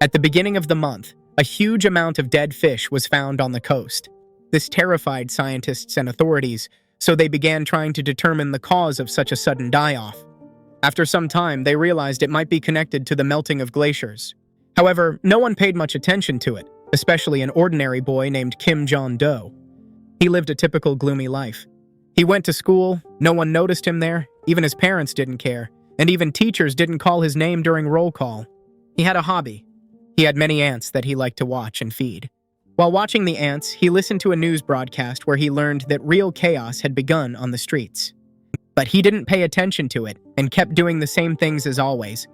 At the beginning of the month, a huge amount of dead fish was found on the coast. This terrified scientists and authorities, so they began trying to determine the cause of such a sudden die-off. After some time, they realized it might be connected to the melting of glaciers. However, no one paid much attention to it, especially an ordinary boy named Jeon Do. He lived a typical gloomy life. He went to school, no one noticed him there, even his parents didn't care, and even teachers didn't call his name during roll call. He had a hobby. He had many ants that he liked to watch and feed. While watching the ants, he listened to a news broadcast where he learned that real chaos had begun on the streets. But he didn't pay attention to it and kept doing the same things as always.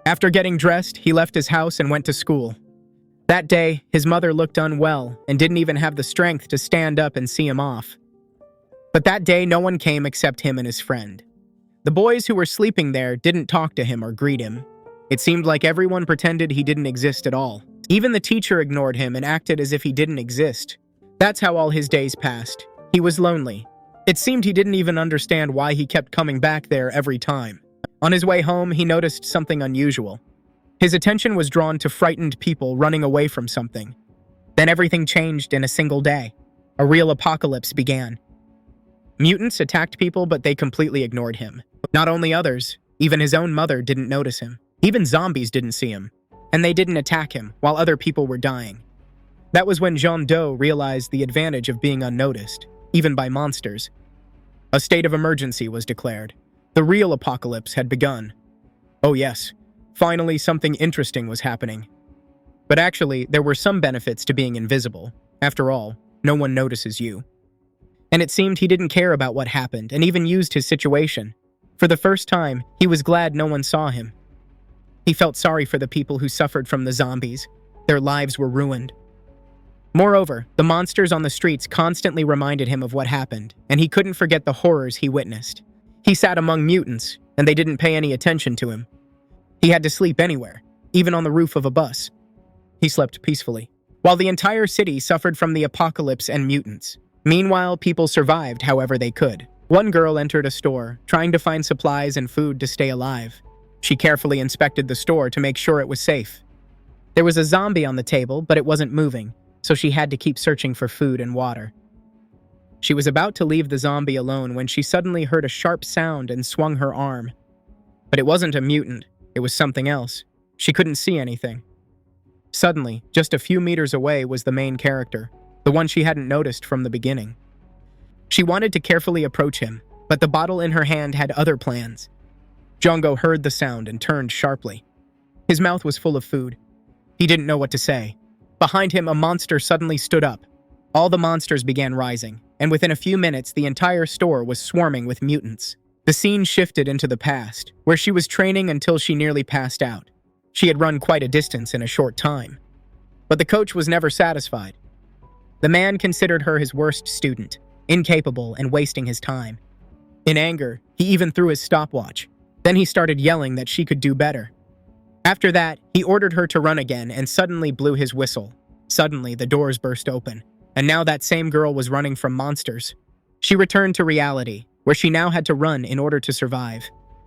After getting dressed, he left his house and went to school. That day, his mother looked unwell and didn't even have the strength to stand up and see him off. But that day, no one came except him and his friend. The boys who were sleeping there didn't talk to him or greet him. It seemed like everyone pretended he didn't exist at all. Even the teacher ignored him and acted as if he didn't exist. That's how all his days passed. He was lonely. It seemed he didn't even understand why he kept coming back there every time. On his way home, he noticed something unusual. His attention was drawn to frightened people running away from something. Then everything changed in a single day. A real apocalypse began. Mutants attacked people, but they completely ignored him. Not only others, even his own mother didn't notice him. Even zombies didn't see him, and they didn't attack him while other people were dying. That was when Jeon Do realized the advantage of being unnoticed, even by monsters. A state of emergency was declared. The real apocalypse had begun. Oh yes, finally something interesting was happening. But actually, there were some benefits to being invisible. After all, no one notices you. And it seemed he didn't care about what happened and even used his situation. For the first time, he was glad no one saw him. He felt sorry for the people who suffered from the zombies. Their lives were ruined. Moreover, the monsters on the streets constantly reminded him of what happened, and he couldn't forget the horrors he witnessed. He sat among mutants, and they didn't pay any attention to him. He had to sleep anywhere, even on the roof of a bus. He slept peacefully, while the entire city suffered from the apocalypse and mutants. Meanwhile, people survived however they could. One girl entered a store, trying to find supplies and food to stay alive. She carefully inspected the store to make sure it was safe. There was a zombie on the table, but it wasn't moving, so she had to keep searching for food and water. She was about to leave the zombie alone when she suddenly heard a sharp sound and swung her arm. But it wasn't a mutant, it was something else. She couldn't see anything. Suddenly, just a few meters away was the main character, the one she hadn't noticed from the beginning. She wanted to carefully approach him, but the bottle in her hand had other plans. Jeon Do heard the sound and turned sharply. His mouth was full of food. He didn't know what to say. Behind him, a monster suddenly stood up. All the monsters began rising, and within a few minutes, the entire store was swarming with mutants. The scene shifted into the past, where she was training until she nearly passed out. She had run quite a distance in a short time. But the coach was never satisfied. The man considered her his worst student, incapable and wasting his time. In anger, he even threw his stopwatch. Then he started yelling that she could do better. After that, he ordered her to run again and suddenly blew his whistle. Suddenly, the doors burst open, and now that same girl was running from monsters. She returned to reality, where she now had to run in order to survive.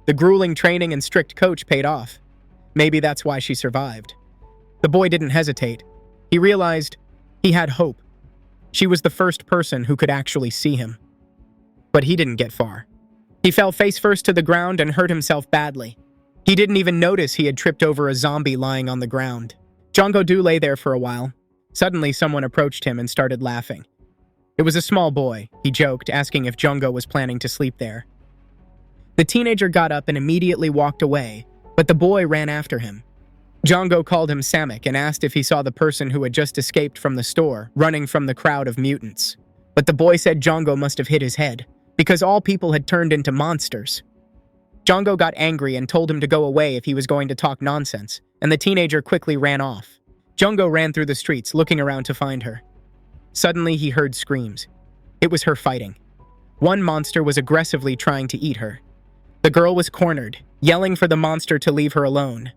The grueling training and strict coach paid off. Maybe that's why she survived. The boy didn't hesitate. He realized he had hope. She was the first person who could actually see him. But he didn't get far. He fell face first to the ground and hurt himself badly. He didn't even notice he had tripped over a zombie lying on the ground. Jeon Do lay there for a while. Suddenly, someone approached him and started laughing. It was a small boy, he joked, asking if Jeon Do was planning to sleep there. The teenager got up and immediately walked away, but the boy ran after him. Jeon Do called him Samik and asked if he saw the person who had just escaped from the store, running from the crowd of mutants. But the boy said Jeon Do must have hit his head, because all people had turned into monsters. Jeon Do got angry and told him to go away if he was going to talk nonsense, and the teenager quickly ran off. Jeon Do ran through the streets, looking around to find her. Suddenly, he heard screams. It was her fighting. One monster was aggressively trying to eat her. The girl was cornered, yelling for the monster to leave her alone.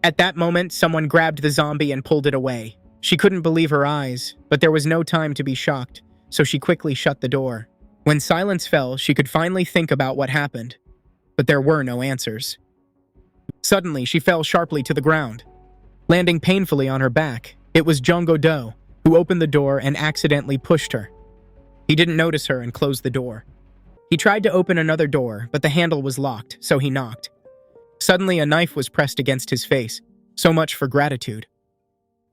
At that moment, someone grabbed the zombie and pulled it away. She couldn't believe her eyes, but there was no time to be shocked, so she quickly shut the door. When silence fell, she could finally think about what happened, but there were no answers. Suddenly, she fell sharply to the ground. Landing painfully on her back, it was Jeon Do, who opened the door and accidentally pushed her. He didn't notice her and closed the door. He tried to open another door, but the handle was locked, so he knocked. Suddenly, a knife was pressed against his face. So much for gratitude.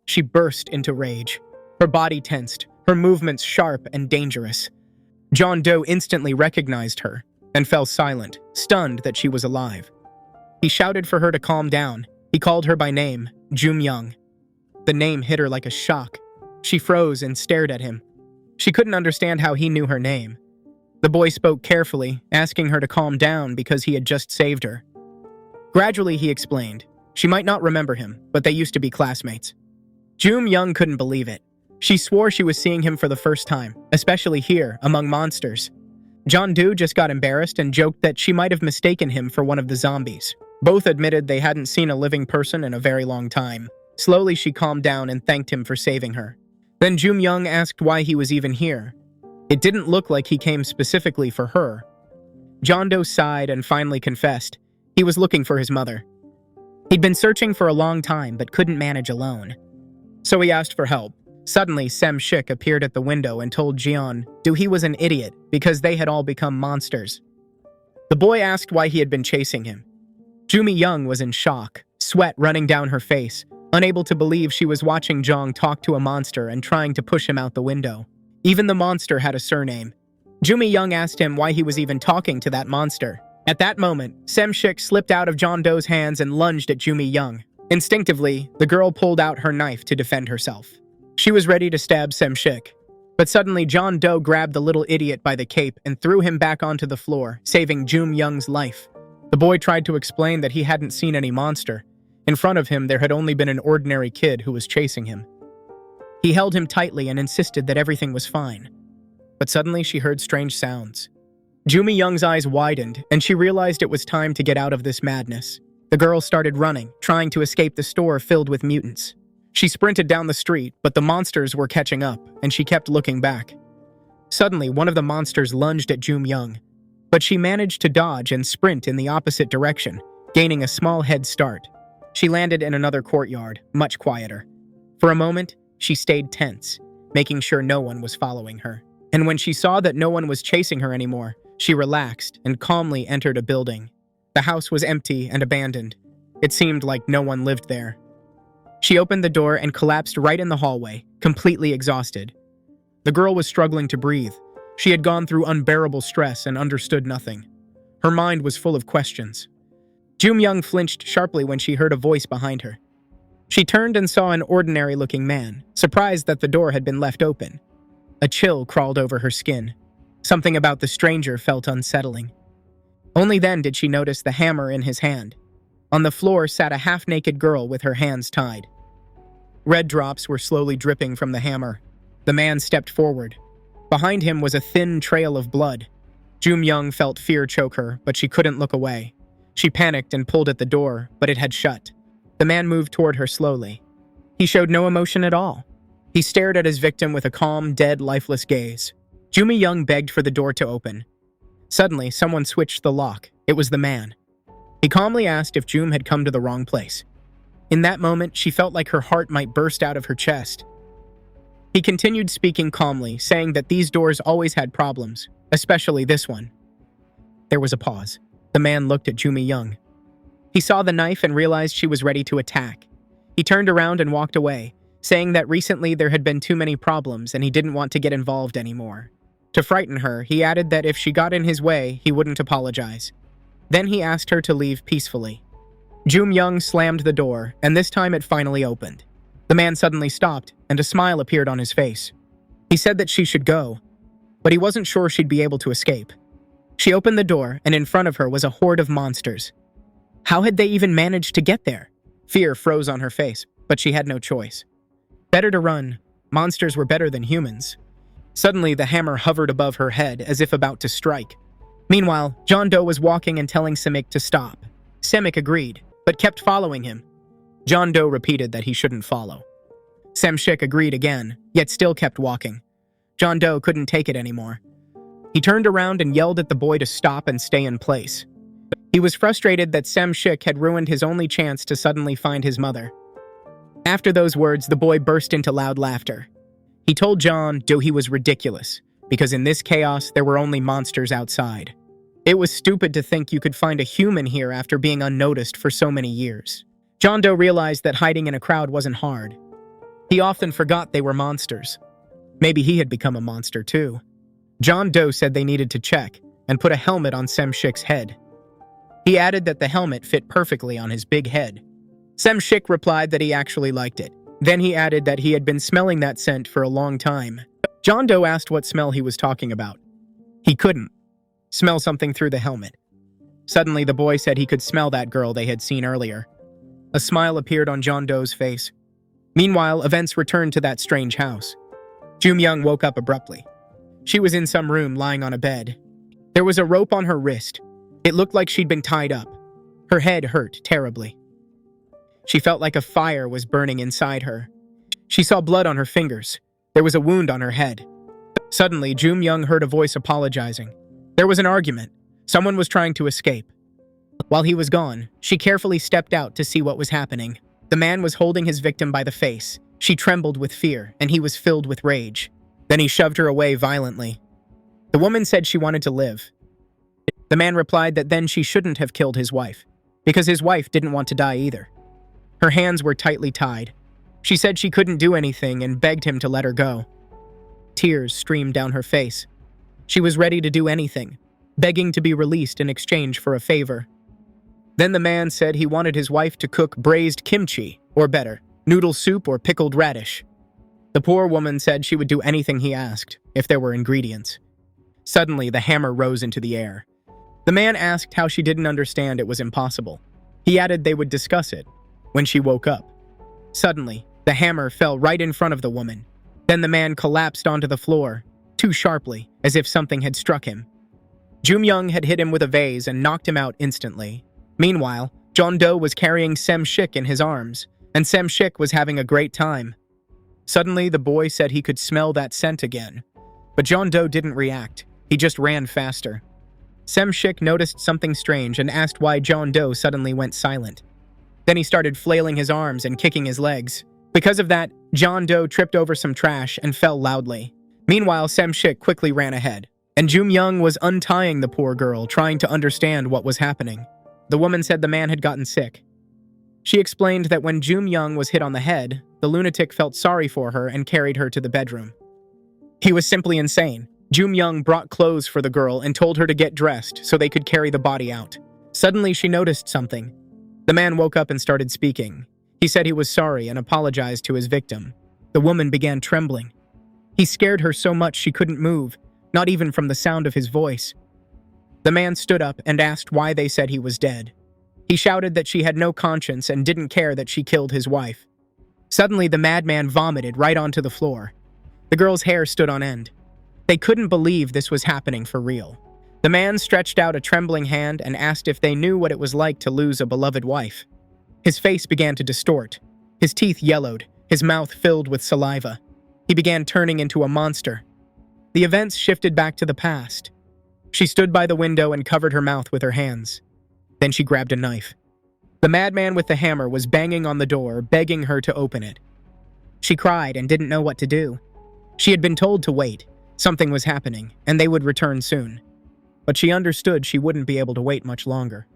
She burst into rage. Her body tensed, her movements sharp and dangerous. Jeon Do instantly recognized her and fell silent, stunned that she was alive. He shouted for her to calm down. He called her by name, Myeong. The name hit her like a shock. She froze and stared at him. She couldn't understand how he knew her name. The boy spoke carefully, asking her to calm down because he had just saved her. Gradually, he explained. She might not remember him, but they used to be classmates. Myeong couldn't believe it. She swore she was seeing him for the first time, especially here, among monsters. Jeon Do just got embarrassed and joked that she might have mistaken him for one of the zombies. Both admitted they hadn't seen a living person in a very long time. Slowly, she calmed down and thanked him for saving her. Then Myeong asked why he was even here. It didn't look like he came specifically for her. Jeon Do sighed and finally confessed. He was looking for his mother. He'd been searching for a long time but couldn't manage alone. So he asked for help. Suddenly, Shik appeared at the window and told Jeon Do he was an idiot because they had all become monsters. The boy asked why he had been chasing him. Myeong was in shock, sweat running down her face, unable to believe she was watching Jeong talk to a monster and trying to push him out the window. Even the monster had a surname. Myeong asked him why he was even talking to that monster. At that moment, Shik slipped out of Jeon Do's hands and lunged at Myeong. Instinctively, the girl pulled out her knife to defend herself. She was ready to stab Shik. But suddenly, Jeon Do grabbed the little idiot by the cape and threw him back onto the floor, saving Myeong's life. The boy tried to explain that he hadn't seen any monster. In front of him, there had only been an ordinary kid who was chasing him. He held him tightly and insisted that everything was fine. But suddenly, she heard strange sounds. Myeong's eyes widened, and she realized it was time to get out of this madness. The girl started running, trying to escape the store filled with mutants. She sprinted down the street, but the monsters were catching up, and she kept looking back. Suddenly, one of the monsters lunged at Myeong, but she managed to dodge and sprint in the opposite direction, gaining a small head start. She landed in another courtyard, much quieter. For a moment, she stayed tense, making sure no one was following her. And when she saw that no one was chasing her anymore, she relaxed and calmly entered a building. The house was empty and abandoned. It seemed like no one lived there. She opened the door and collapsed right in the hallway, completely exhausted. The girl was struggling to breathe. She had gone through unbearable stress and understood nothing. Her mind was full of questions. Myeong flinched sharply when she heard a voice behind her. She turned and saw an ordinary-looking man, surprised that the door had been left open. A chill crawled over her skin. Something about the stranger felt unsettling. Only then did she notice the hammer in his hand. On the floor sat a half-naked girl with her hands tied. Red drops were slowly dripping from the hammer. The man stepped forward. Behind him was a thin trail of blood. Myeong felt fear choke her, but she couldn't look away. She panicked and pulled at the door, but it had shut. The man moved toward her slowly. He showed no emotion at all. He stared at his victim with a calm, dead, lifeless gaze. Myeong begged for the door to open. Suddenly, someone switched the lock. It was the man. He calmly asked if Jum had come to the wrong place. In that moment, she felt like her heart might burst out of her chest. He continued speaking calmly, saying that these doors always had problems, especially this one. There was a pause. The man looked at Myeong. He saw the knife and realized she was ready to attack. He turned around and walked away, saying that recently there had been too many problems and he didn't want to get involved anymore. To frighten her, he added that if she got in his way, he wouldn't apologize. Then he asked her to leave peacefully. Myeong slammed the door, and this time it finally opened. The man suddenly stopped, and a smile appeared on his face. He said that she should go, but he wasn't sure she'd be able to escape. She opened the door, and in front of her was a horde of monsters. How had they even managed to get there? Fear froze on her face, but she had no choice. Better to run. Monsters were better than humans. Suddenly, the hammer hovered above her head as if about to strike. Meanwhile, Jeon Do was walking and telling Semic to stop. Semic agreed, but kept following him. Jeon Do repeated that he shouldn't follow. Shik agreed again, yet still kept walking. Jeon Do couldn't take it anymore. He turned around and yelled at the boy to stop and stay in place. He was frustrated that Shik had ruined his only chance to suddenly find his mother. After those words, the boy burst into loud laughter. He told Jeon Do he was ridiculous, because in this chaos there were only monsters outside. It was stupid to think you could find a human here after being unnoticed for so many years. Jeon Do realized that hiding in a crowd wasn't hard. He often forgot they were monsters. Maybe he had become a monster too. Jeon Do said they needed to check and put a helmet on Sem-shik's head. He added that the helmet fit perfectly on his big head. Sem-shik replied that he actually liked it. Then he added that he had been smelling that scent for a long time. Jeon Do asked what smell he was talking about. He couldn't smell something through the helmet. Suddenly, the boy said he could smell that girl they had seen earlier. A smile appeared on Jeon Do's face. Meanwhile, events returned to that strange house. Jumyoung woke up abruptly. She was in some room lying on a bed. There was a rope on her wrist. It looked like she'd been tied up. Her head hurt terribly. She felt like a fire was burning inside her. She saw blood on her fingers. There was a wound on her head. Suddenly, Jumyoung heard a voice apologizing. There was an argument. Someone was trying to escape. While he was gone, she carefully stepped out to see what was happening. The man was holding his victim by the face. She trembled with fear, and he was filled with rage. Then he shoved her away violently. The woman said she wanted to live. The man replied that then she shouldn't have killed his wife, because his wife didn't want to die either. Her hands were tightly tied. She said she couldn't do anything and begged him to let her go. Tears streamed down her face. She was ready to do anything, begging to be released in exchange for a favor. Then the man said he wanted his wife to cook braised kimchi, or better, noodle soup or pickled radish. The poor woman said she would do anything he asked, if there were ingredients. Suddenly, the hammer rose into the air. The man asked how she didn't understand it was impossible. He added they would discuss it when she woke up. Suddenly, the hammer fell right in front of the woman. Then the man collapsed onto the floor, too sharply, as if something had struck him. Jumyoung had hit him with a vase and knocked him out instantly. Meanwhile, Jeon Do was carrying Sem-shik in his arms, and Sem-shik was having a great time. Suddenly, the boy said he could smell that scent again. But Jeon Do didn't react. He just ran faster. Sem-shik noticed something strange and asked why Jeon Do suddenly went silent. Then he started flailing his arms and kicking his legs. Because of that, Jeon Do tripped over some trash and fell loudly. Meanwhile, Sem-shik quickly ran ahead, and Jumyoung was untying the poor girl, trying to understand what was happening. The woman said the man had gotten sick. She explained that when Jumyoung was hit on the head, the lunatic felt sorry for her and carried her to the bedroom. He was simply insane. Jumyoung brought clothes for the girl and told her to get dressed so they could carry the body out. Suddenly, she noticed something. The man woke up and started speaking. He said he was sorry and apologized to his victim. The woman began trembling. He scared her so much she couldn't move, not even from the sound of his voice. The man stood up and asked why they said he was dead. He shouted that she had no conscience and didn't care that she killed his wife. Suddenly, the madman vomited right onto the floor. The girl's hair stood on end. They couldn't believe this was happening for real. The man stretched out a trembling hand and asked if they knew what it was like to lose a beloved wife. His face began to distort. His teeth yellowed, his mouth filled with saliva. He began turning into a monster. The events shifted back to the past. She stood by the window and covered her mouth with her hands. Then she grabbed a knife. The madman with the hammer was banging on the door, begging her to open it. She cried and didn't know what to do. She had been told to wait. Something was happening, and they would return soon. But she understood she wouldn't be able to wait much longer.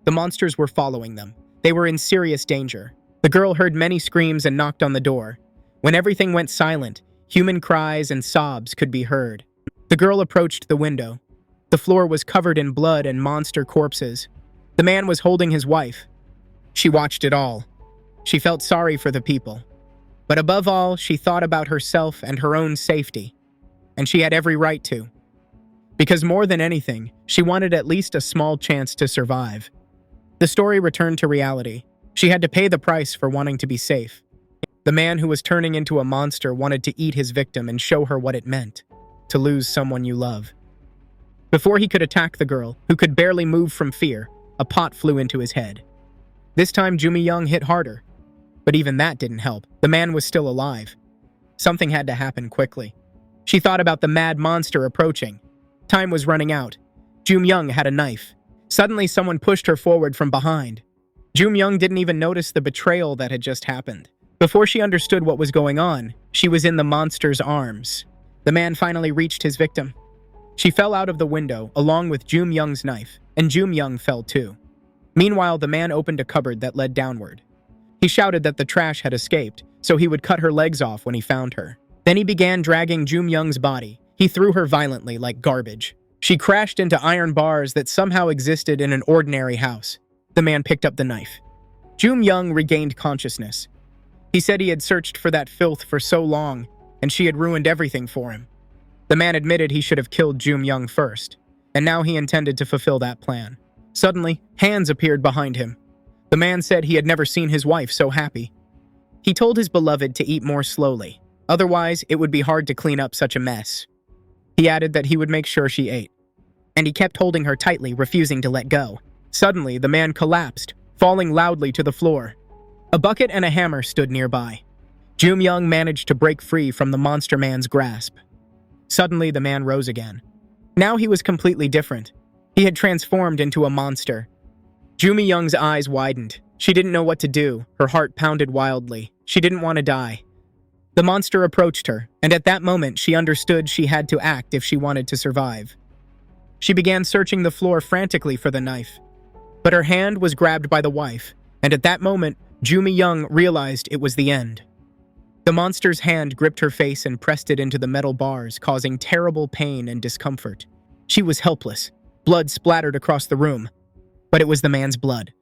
The monsters were following them. They were in serious danger. The girl heard many screams and knocked on the door. When everything went silent, human cries and sobs could be heard. The girl approached the window. The floor was covered in blood and monster corpses. The man was holding his wife. She watched it all. She felt sorry for the people. But above all, she thought about herself and her own safety. And she had every right to. Because more than anything, she wanted at least a small chance to survive. The story returned to reality. She had to pay the price for wanting to be safe. The man who was turning into a monster wanted to eat his victim and show her what it meant, to lose someone you love. Before he could attack the girl, who could barely move from fear, a pot flew into his head. This time, Jumyoung hit harder. But even that didn't help. The man was still alive. Something had to happen quickly. She thought about the mad monster approaching. Time was running out. Jumyoung had a knife. Suddenly, someone pushed her forward from behind. Jumyoung didn't even notice the betrayal that had just happened. Before she understood what was going on, she was in the monster's arms. The man finally reached his victim. She fell out of the window along with Jum Young's knife, and Jum Young fell too. Meanwhile, the man opened a cupboard that led downward. He shouted that the trash had escaped, so he would cut her legs off when he found her. Then he began dragging Jum Young's body. He threw her violently like garbage. She crashed into iron bars that somehow existed in an ordinary house. The man picked up the knife. Jum Young regained consciousness. He said he had searched for that filth for so long, and she had ruined everything for him. The man admitted he should have killed Jum Young first, and now he intended to fulfill that plan. Suddenly, hands appeared behind him. The man said he had never seen his wife so happy. He told his beloved to eat more slowly, otherwise it would be hard to clean up such a mess. He added that he would make sure she ate, and he kept holding her tightly, refusing to let go. Suddenly, the man collapsed, falling loudly to the floor. A bucket and a hammer stood nearby. Jum Young managed to break free from the monster man's grasp. Suddenly, the man rose again. Now he was completely different. He had transformed into a monster. Jum Young's eyes widened. She didn't know what to do. Her heart pounded wildly. She didn't want to die. The monster approached her, and at that moment she understood she had to act if she wanted to survive. She began searching the floor frantically for the knife. But her hand was grabbed by the wife, and at that moment, Jum Young realized it was the end. The monster's hand gripped her face and pressed it into the metal bars, causing terrible pain and discomfort. She was helpless. Blood splattered across the room. But it was the man's blood,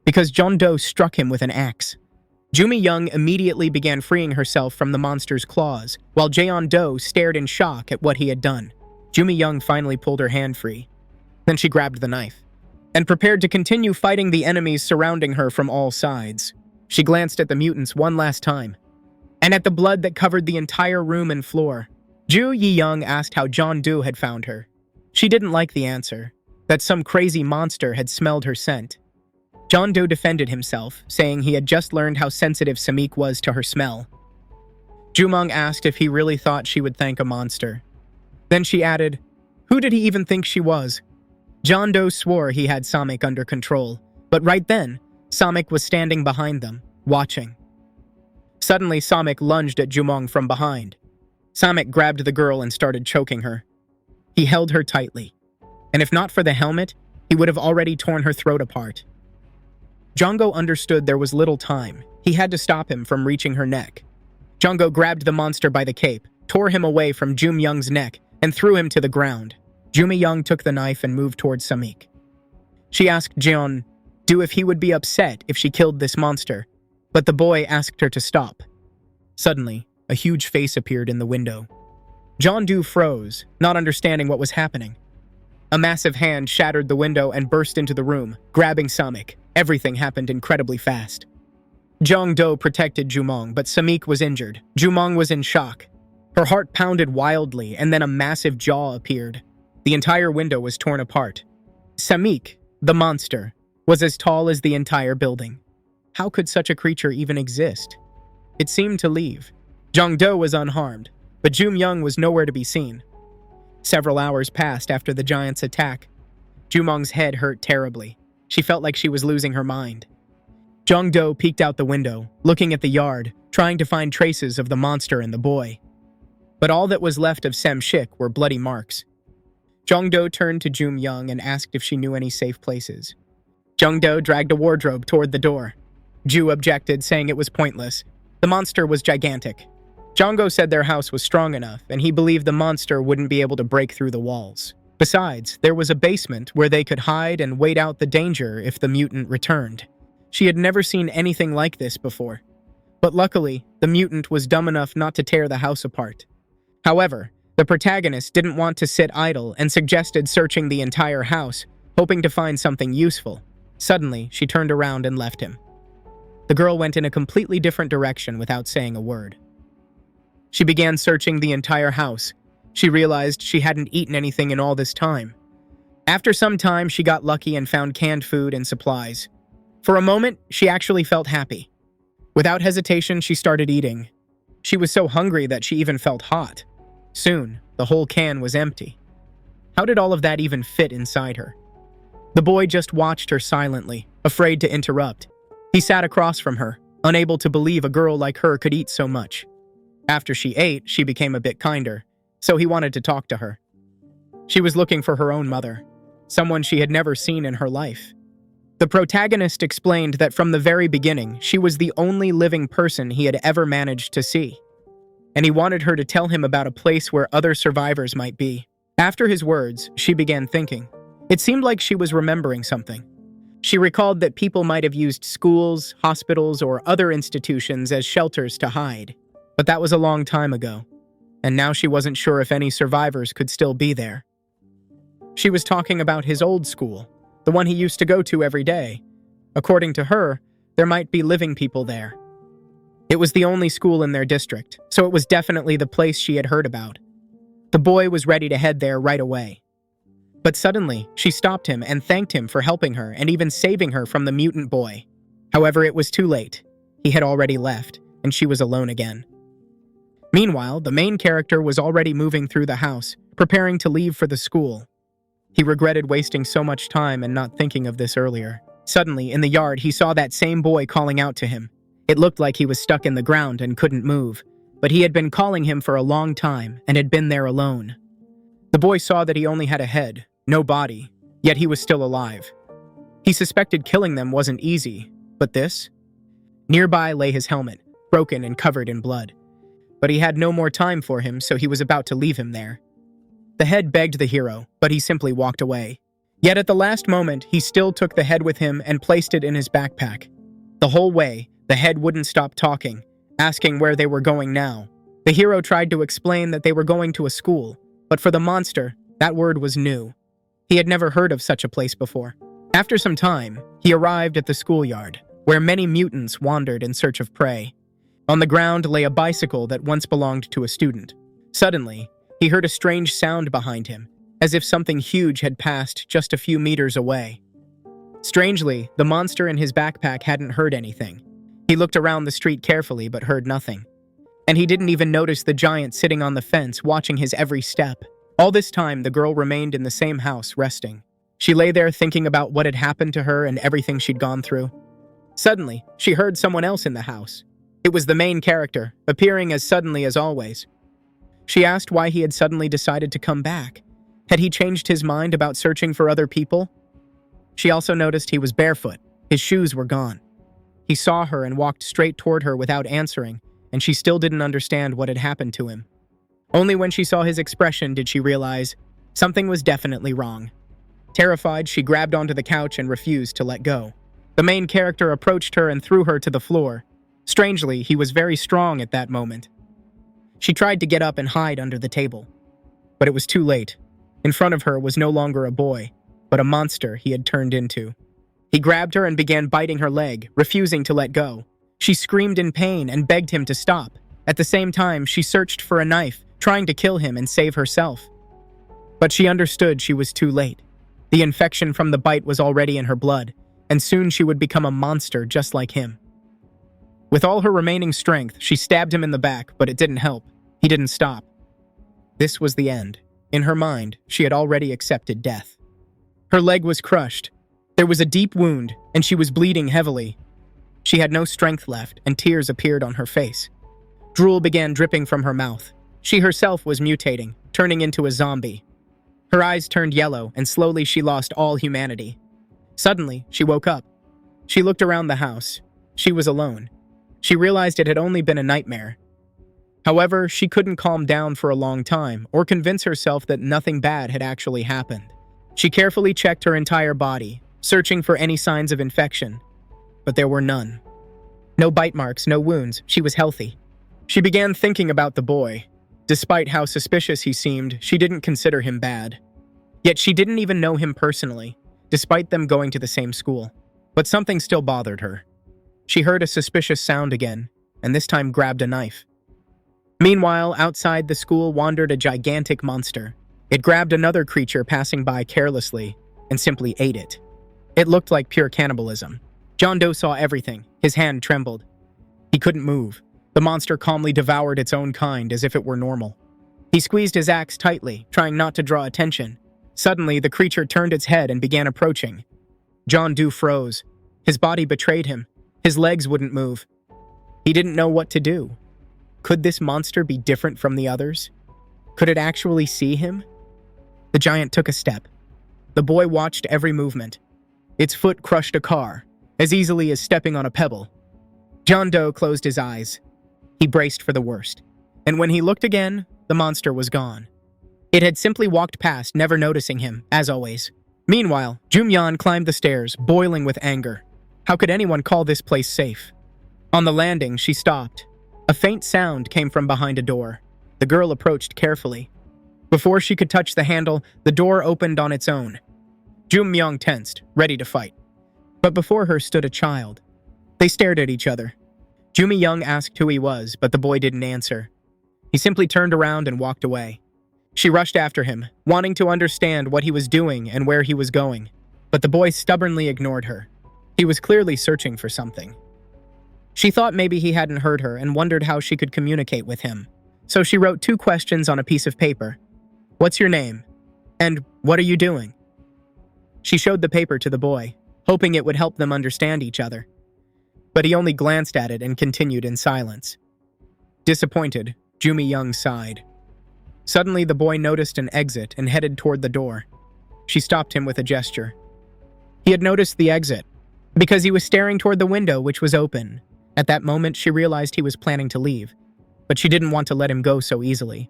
because Jeon Do struck him with an axe. Jum Young immediately began freeing herself from the monster's claws, while Jeon Do stared in shock at what he had done. Jum Young finally pulled her hand free. Then she grabbed the knife, and prepared to continue fighting the enemies surrounding her from all sides. She glanced at the mutants one last time, and at the blood that covered the entire room and floor. Ju Yi-young asked how Jeon Do had found her. She didn't like the answer, that some crazy monster had smelled her scent. Jeon Do defended himself, saying he had just learned how sensitive Samik was to her smell. Jumong asked if he really thought she would thank a monster. Then she added, "Who did he even think she was?" Jeon Do swore he had Samik under control, but right then, Samik was standing behind them, watching. Suddenly, Samik lunged at Jumong from behind. Samik grabbed the girl and started choking her. He held her tightly, and if not for the helmet, he would have already torn her throat apart. Jonggo understood there was little time. He had to stop him from reaching her neck. Jonggo grabbed the monster by the cape, tore him away from Jum Young's neck, and threw him to the ground. Jum Young took the knife and moved towards Samik. She asked Jeon Do if he would be upset if she killed this monster, but the boy asked her to stop. Suddenly, a huge face appeared in the window. Jeon Do froze, not understanding what was happening. A massive hand shattered the window and burst into the room, grabbing Samik. Everything happened incredibly fast. Jeon Do protected Jumong, but Samik was injured. Jumong was in shock. Her heart pounded wildly, and then a massive jaw appeared. The entire window was torn apart. Samik, the monster, was as tall as the entire building. How could such a creature even exist? It seemed to leave. Jeon Do was unharmed, but Jum Young was nowhere to be seen. Several hours passed after the giant's attack. Jumong's head hurt terribly. She felt like she was losing her mind. Jeon Do peeked out the window, looking at the yard, trying to find traces of the monster and the boy. But all that was left of Sem Shik were bloody marks. Jeon Do turned to Jum Young and asked if she knew any safe places. Jeon Do dragged a wardrobe toward the door. Ju objected, saying it was pointless. The monster was gigantic. Jonggo said their house was strong enough, and he believed the monster wouldn't be able to break through the walls. Besides, there was a basement where they could hide and wait out the danger if the mutant returned. She had never seen anything like this before. But luckily, the mutant was dumb enough not to tear the house apart. However, the protagonist didn't want to sit idle and suggested searching the entire house, hoping to find something useful. Suddenly, she turned around and left him. The girl went in a completely different direction without saying a word. She began searching the entire house. She realized she hadn't eaten anything in all this time. After some time, she got lucky and found canned food and supplies. For a moment, she actually felt happy. Without hesitation, she started eating. She was so hungry that she even felt hot. Soon, the whole can was empty. How did all of that even fit inside her? The boy just watched her silently, afraid to interrupt. He sat across from her, unable to believe a girl like her could eat so much. After she ate, she became a bit kinder, so he wanted to talk to her. She was looking for her own mother, someone she had never seen in her life. The protagonist explained that from the very beginning, she was the only living person he had ever managed to see, and he wanted her to tell him about a place where other survivors might be. After his words, she began thinking. It seemed like she was remembering something. She recalled that people might have used schools, hospitals, or other institutions as shelters to hide. But that was a long time ago, and now she wasn't sure if any survivors could still be there. She was talking about his old school, the one he used to go to every day. According to her, there might be living people there. It was the only school in their district, so it was definitely the place she had heard about. The boy was ready to head there right away. But suddenly, she stopped him and thanked him for helping her and even saving her from the mutant boy. However, it was too late. He had already left, and she was alone again. Meanwhile, the main character was already moving through the house, preparing to leave for the school. He regretted wasting so much time and not thinking of this earlier. Suddenly, in the yard, he saw that same boy calling out to him. It looked like he was stuck in the ground and couldn't move, but he had been calling him for a long time and had been there alone. The boy saw that he only had a head, no body, yet he was still alive. He suspected killing them wasn't easy, but this? Nearby lay his helmet, broken and covered in blood. But he had no more time for him, so he was about to leave him there. The head begged the hero, but he simply walked away. Yet at the last moment, he still took the head with him and placed it in his backpack. The whole way, the head wouldn't stop talking, asking where they were going now. The hero tried to explain that they were going to a school, but for the monster, that word was new. He had never heard of such a place before. After some time, he arrived at the schoolyard, where many mutants wandered in search of prey. On the ground lay a bicycle that once belonged to a student. Suddenly, he heard a strange sound behind him, as if something huge had passed just a few meters away. Strangely, the monster in his backpack hadn't heard anything. He looked around the street carefully but heard nothing. And he didn't even notice the giant sitting on the fence watching his every step. All this time, the girl remained in the same house, resting. She lay there thinking about what had happened to her and everything she'd gone through. Suddenly, she heard someone else in the house. It was the main character, appearing as suddenly as always. She asked why he had suddenly decided to come back. Had he changed his mind about searching for other people? She also noticed he was barefoot. His shoes were gone. He saw her and walked straight toward her without answering, and she still didn't understand what had happened to him. Only when she saw his expression did she realize something was definitely wrong. Terrified, she grabbed onto the couch and refused to let go. The main character approached her and threw her to the floor. Strangely, he was very strong at that moment. She tried to get up and hide under the table. But it was too late. In front of her was no longer a boy, but a monster he had turned into. He grabbed her and began biting her leg, refusing to let go. She screamed in pain and begged him to stop. At the same time, she searched for a knife, trying to kill him and save herself. But she understood she was too late. The infection from the bite was already in her blood, and soon she would become a monster just like him. With all her remaining strength, she stabbed him in the back, but it didn't help. He didn't stop. This was the end. In her mind, she had already accepted death. Her leg was crushed. There was a deep wound, and she was bleeding heavily. She had no strength left, and tears appeared on her face. Drool began dripping from her mouth. She herself was mutating, turning into a zombie. Her eyes turned yellow, and slowly she lost all humanity. Suddenly, she woke up. She looked around the house. She was alone. She realized it had only been a nightmare. However, she couldn't calm down for a long time or convince herself that nothing bad had actually happened. She carefully checked her entire body, searching for any signs of infection. But there were none. No bite marks, no wounds. She was healthy. She began thinking about the boy. Despite how suspicious he seemed, she didn't consider him bad. Yet she didn't even know him personally, despite them going to the same school. But something still bothered her. She heard a suspicious sound again, and this time grabbed a knife. Meanwhile, outside the school wandered a gigantic monster. It grabbed another creature passing by carelessly and simply ate it. It looked like pure cannibalism. Jeon Do saw everything. His hand trembled. He couldn't move. The monster calmly devoured its own kind as if it were normal. He squeezed his axe tightly, trying not to draw attention. Suddenly, the creature turned its head and began approaching. Jeon Do froze. His body betrayed him. His legs wouldn't move. He didn't know what to do. Could this monster be different from the others? Could it actually see him? The giant took a step. The boy watched every movement. Its foot crushed a car, as easily as stepping on a pebble. Jeon Do closed his eyes. He braced for the worst. And when he looked again, the monster was gone. It had simply walked past, never noticing him, as always. Meanwhile, Jumyeon climbed the stairs, boiling with anger. How could anyone call this place safe? On the landing, she stopped. A faint sound came from behind a door. The girl approached carefully. Before she could touch the handle, the door opened on its own. Jumyeon tensed, ready to fight. But before her stood a child. They stared at each other. Jumyeon asked who he was, but the boy didn't answer. He simply turned around and walked away. She rushed after him, wanting to understand what he was doing and where he was going. But the boy stubbornly ignored her. He was clearly searching for something. She thought maybe he hadn't heard her and wondered how she could communicate with him. So she wrote 2 questions on a piece of paper. "What's your name?" And "What are you doing?" She showed the paper to the boy, hoping it would help them understand each other. But he only glanced at it and continued in silence. Disappointed, Jumyeon sighed. Suddenly, the boy noticed an exit and headed toward the door. She stopped him with a gesture. He had noticed the exit, because he was staring toward the window, which was open. At that moment, she realized he was planning to leave, but she didn't want to let him go so easily.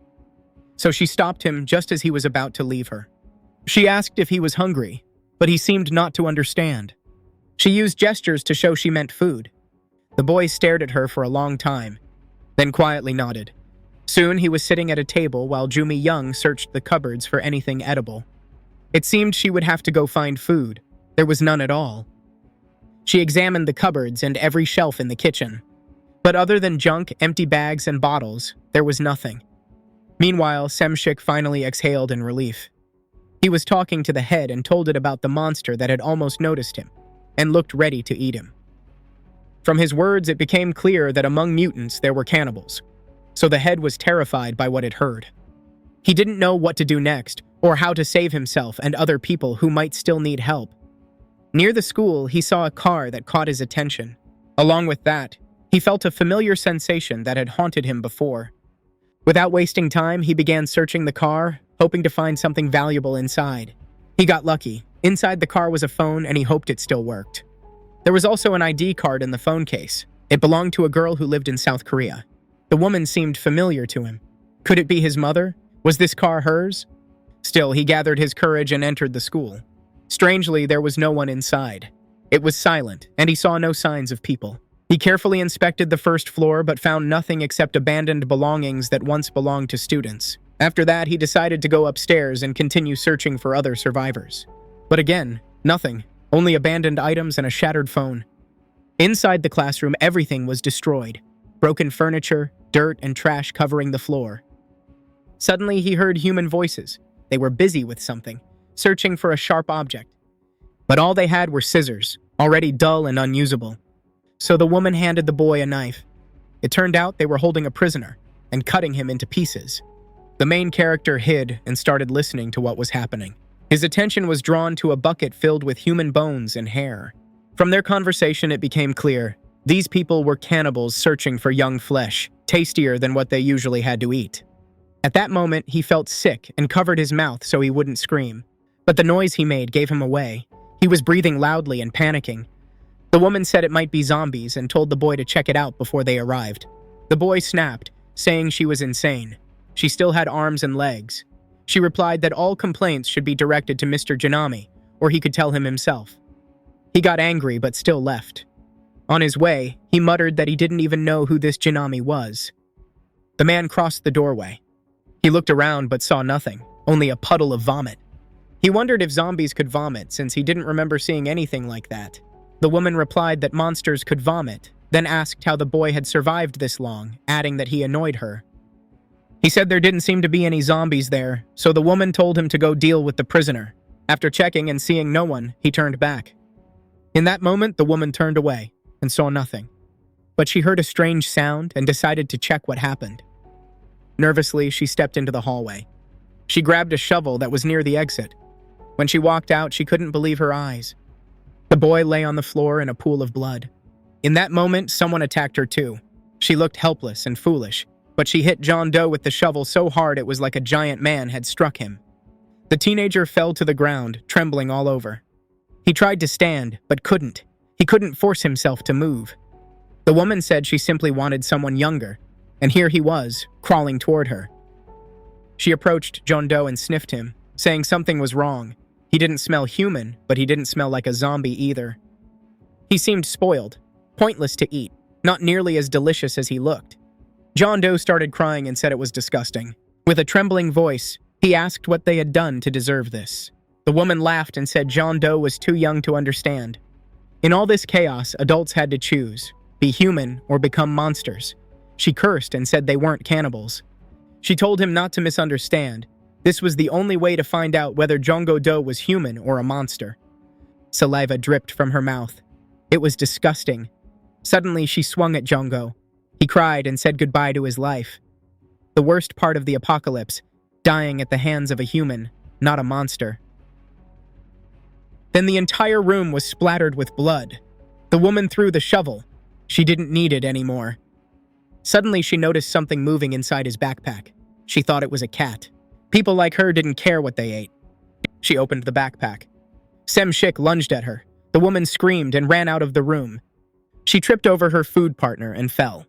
So she stopped him just as he was about to leave her. She asked if he was hungry, but he seemed not to understand. She used gestures to show she meant food. The boy stared at her for a long time, then quietly nodded. Soon he was sitting at a table while Jumyeon searched the cupboards for anything edible. It seemed she would have to go find food. There was none at all. She examined the cupboards and every shelf in the kitchen. But other than junk, empty bags, and bottles, there was nothing. Meanwhile, Semshik finally exhaled in relief. He was talking to the head and told it about the monster that had almost noticed him and looked ready to eat him. From his words, it became clear that among mutants there were cannibals. So the head was terrified by what it heard. He didn't know what to do next or how to save himself and other people who might still need help. Near the school, he saw a car that caught his attention. Along with that, he felt a familiar sensation that had haunted him before. Without wasting time, he began searching the car, hoping to find something valuable inside. He got lucky. Inside the car was a phone, and he hoped it still worked. There was also an ID card in the phone case. It belonged to a girl who lived in South Korea. The woman seemed familiar to him. Could it be his mother? Was this car hers? Still, he gathered his courage and entered the school. Strangely, there was no one inside. It was silent, and he saw no signs of people. He carefully inspected the first floor but found nothing except abandoned belongings that once belonged to students. After that, he decided to go upstairs and continue searching for other survivors. But again, nothing. Only abandoned items and a shattered phone. Inside the classroom, everything was destroyed. Broken furniture, dirt, and trash covering the floor. Suddenly, he heard human voices. They were busy with something, searching for a sharp object. But all they had were scissors, already dull and unusable. So the woman handed the boy a knife. It turned out they were holding a prisoner and cutting him into pieces. The main character hid and started listening to what was happening. His attention was drawn to a bucket filled with human bones and hair. From their conversation, it became clear. These people were cannibals searching for young flesh, tastier than what they usually had to eat. At that moment, he felt sick and covered his mouth so he wouldn't scream. But the noise he made gave him away. He was breathing loudly and panicking. The woman said it might be zombies and told the boy to check it out before they arrived. The boy snapped, saying she was insane. She still had arms and legs. She replied that all complaints should be directed to Mr. Janami, or he could tell him himself. He got angry but still left. On his way, he muttered that he didn't even know who this Janami was. The man crossed the doorway. He looked around but saw nothing, only a puddle of vomit. He wondered if zombies could vomit since he didn't remember seeing anything like that. The woman replied that monsters could vomit, then asked how the boy had survived this long, adding that he annoyed her. He said there didn't seem to be any zombies there, so the woman told him to go deal with the prisoner. After checking and seeing no one, he turned back. In that moment, the woman turned away and saw nothing. But she heard a strange sound and decided to check what happened. Nervously, she stepped into the hallway. She grabbed a shovel that was near the exit. When she walked out, she couldn't believe her eyes. The boy lay on the floor in a pool of blood. In that moment, someone attacked her too. She looked helpless and foolish, but she hit Jeon Do with the shovel so hard it was like a giant man had struck him. The teenager fell to the ground, trembling all over. He tried to stand, but couldn't. He couldn't force himself to move. The woman said she simply wanted someone younger, and here he was, crawling toward her. She approached Jeon Do and sniffed him, saying something was wrong. He didn't smell human, but he didn't smell like a zombie either. He seemed spoiled, pointless to eat, not nearly as delicious as he looked. Jeon Do started crying and said it was disgusting. With a trembling voice, he asked what they had done to deserve this. The woman laughed and said Jeon Do was too young to understand. In all this chaos, adults had to choose, be human or become monsters. She cursed and said they weren't cannibals. She told him not to misunderstand. This was the only way to find out whether Jeon Do was human or a monster. Saliva dripped from her mouth. It was disgusting. Suddenly, she swung at Jeon Do. He cried and said goodbye to his life. The worst part of the apocalypse, dying at the hands of a human, not a monster. Then the entire room was splattered with blood. The woman threw the shovel. She didn't need it anymore. Suddenly, she noticed something moving inside his backpack. She thought it was a cat. People like her didn't care what they ate. She opened the backpack. Shik lunged at her. The woman screamed and ran out of the room. She tripped over her food partner and fell.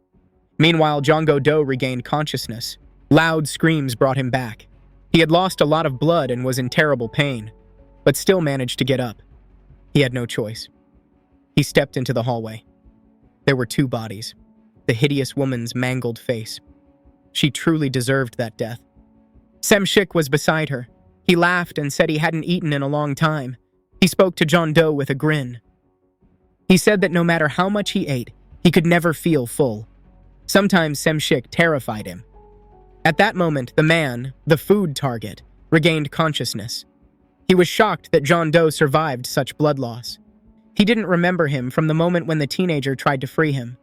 Meanwhile, Jeon Do regained consciousness. Loud screams brought him back. He had lost a lot of blood and was in terrible pain, but still managed to get up. He had no choice. He stepped into the hallway. There were two bodies. The hideous woman's mangled face. She truly deserved that death. Shik was beside her. He laughed and said he hadn't eaten in a long time. He spoke to Jeon Do with a grin. He said that no matter how much he ate, he could never feel full. Sometimes Shik terrified him. At that moment, the man, the food target, regained consciousness. He was shocked that Jeon Do survived such blood loss. He didn't remember him from the moment when the teenager tried to free him.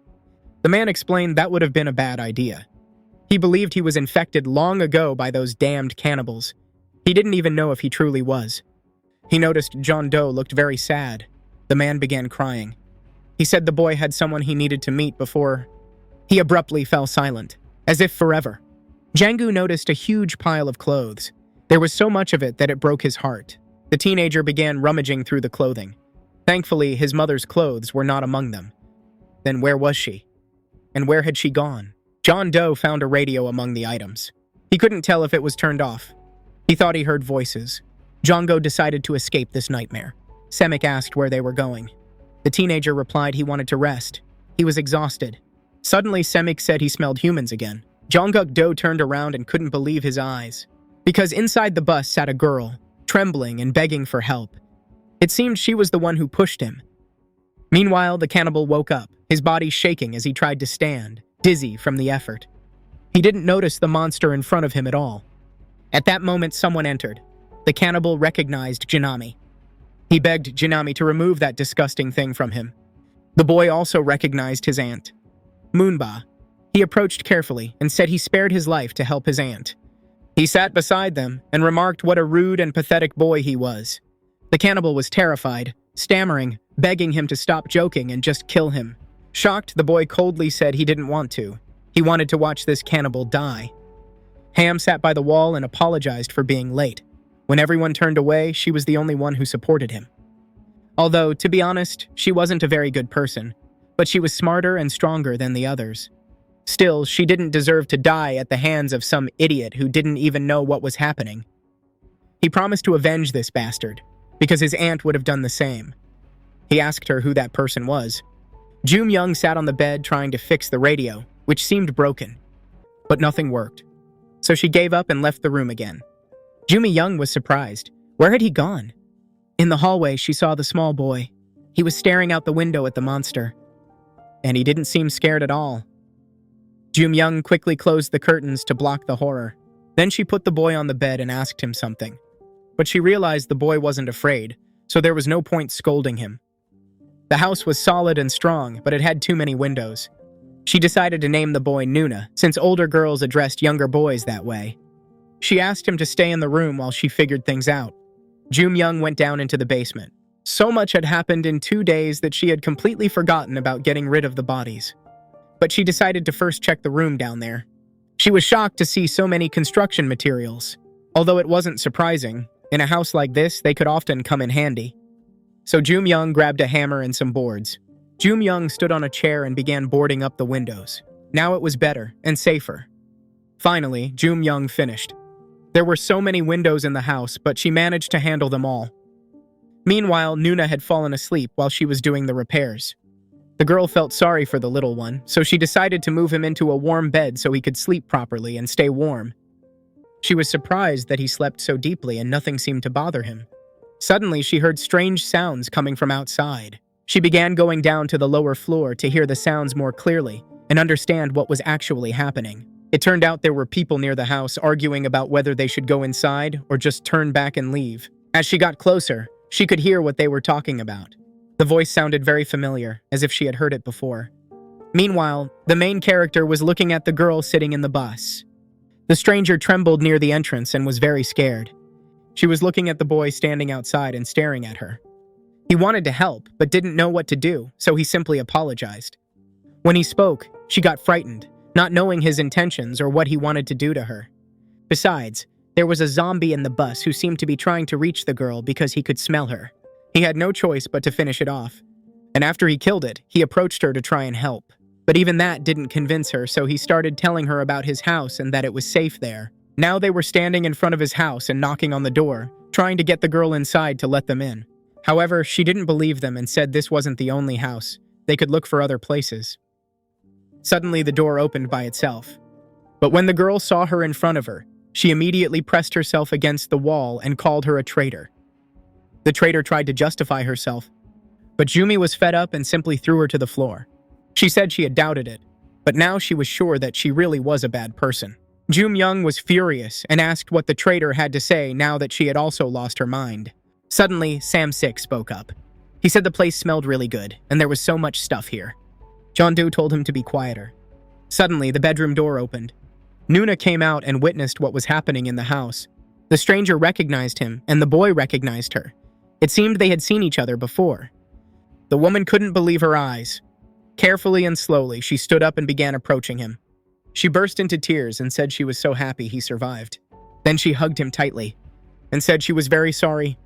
The man explained that would have been a bad idea. He believed he was infected long ago by those damned cannibals. He didn't even know if he truly was. He noticed Jeon Do looked very sad. The man began crying. He said the boy had someone he needed to meet before. He abruptly fell silent, as if forever. Jang-gu noticed a huge pile of clothes. There was so much of it that it broke his heart. The teenager began rummaging through the clothing. Thankfully, his mother's clothes were not among them. Then where was she? And where had she gone? Jeon Do found a radio among the items. He couldn't tell if it was turned off. He thought he heard voices. Jeon Do decided to escape this nightmare. Semik asked where they were going. The teenager replied he wanted to rest. He was exhausted. Suddenly, Semik said he smelled humans again. Jeon Do turned around and couldn't believe his eyes. Because inside the bus sat a girl, trembling and begging for help. It seemed she was the one who pushed him. Meanwhile, the cannibal woke up, his body shaking as he tried to stand, dizzy from the effort. He didn't notice the monster in front of him at all. At that moment, someone entered. The cannibal recognized Janami. He begged Janami to remove that disgusting thing from him. The boy also recognized his aunt, Moonba. He approached carefully and said he spared his life to help his aunt. He sat beside them and remarked what a rude and pathetic boy he was. The cannibal was terrified, stammering, begging him to stop joking and just kill him. Shocked, the boy coldly said he didn't want to. He wanted to watch this cannibal die. Ham sat by the wall and apologized for being late. When everyone turned away, she was the only one who supported him. Although, to be honest, she wasn't a very good person, but she was smarter and stronger than the others. Still, she didn't deserve to die at the hands of some idiot who didn't even know what was happening. He promised to avenge this bastard, because his aunt would have done the same. He asked her who that person was. Jung sat on the bed trying to fix the radio, which seemed broken. But nothing worked. So she gave up and left the room again. Young was surprised. Where had he gone? In the hallway, she saw the small boy. He was staring out the window at the monster. And he didn't seem scared at all. Young quickly closed the curtains to block the horror. Then she put the boy on the bed and asked him something. But she realized the boy wasn't afraid, so there was no point scolding him. The house was solid and strong, but it had too many windows. She decided to name the boy Nuna, since older girls addressed younger boys that way. She asked him to stay in the room while she figured things out. Young went down into the basement. So much had happened in 2 days that she had completely forgotten about getting rid of the bodies. but she decided to first check the room down there. She was shocked to see so many construction materials. Although it wasn't surprising, in a house like this, they could often come in handy. So Jung grabbed a hammer and some boards. Jung stood on a chair and began boarding up the windows. Now it was better and safer. Finally, Jung finished. There were so many windows in the house, but she managed to handle them all. Meanwhile, Nuna had fallen asleep while she was doing the repairs. The girl felt sorry for the little one, so she decided to move him into a warm bed so he could sleep properly and stay warm. She was surprised that he slept so deeply and nothing seemed to bother him. Suddenly, she heard strange sounds coming from outside. She began going down to the lower floor to hear the sounds more clearly and understand what was actually happening. It turned out there were people near the house arguing about whether they should go inside or just turn back and leave. As she got closer, she could hear what they were talking about. The voice sounded very familiar, as if she had heard it before. Meanwhile, the main character was looking at the girl sitting in the bus. The stranger trembled near the entrance and was very scared. She was looking at the boy standing outside and staring at her. He wanted to help, but didn't know what to do, so he simply apologized. When he spoke, she got frightened, not knowing his intentions or what he wanted to do to her. Besides, there was a zombie in the bus who seemed to be trying to reach the girl because he could smell her. He had no choice but to finish it off. And after he killed it, he approached her to try and help. But even that didn't convince her, so he started telling her about his house and that it was safe there. Now they were standing in front of his house and knocking on the door, trying to get the girl inside to let them in. However, she didn't believe them and said this wasn't the only house. They could look for other places. Suddenly, the door opened by itself. But when the girl saw her in front of her, she immediately pressed herself against the wall and called her a traitor. The traitor tried to justify herself, but Jumi was fed up and simply threw her to the floor. She said she had doubted it, but now she was sure that she really was a bad person. Jung was furious and asked what the traitor had to say now that she had also lost her mind. Suddenly, Sam-sik spoke up. He said the place smelled really good, and there was so much stuff here. Jeon Do told him to be quieter. Suddenly, the bedroom door opened. Nuna came out and witnessed what was happening in the house. The stranger recognized him, and the boy recognized her. It seemed they had seen each other before. The woman couldn't believe her eyes. Carefully and slowly, she stood up and began approaching him. She burst into tears and said she was so happy he survived. Then she hugged him tightly and said she was very sorry.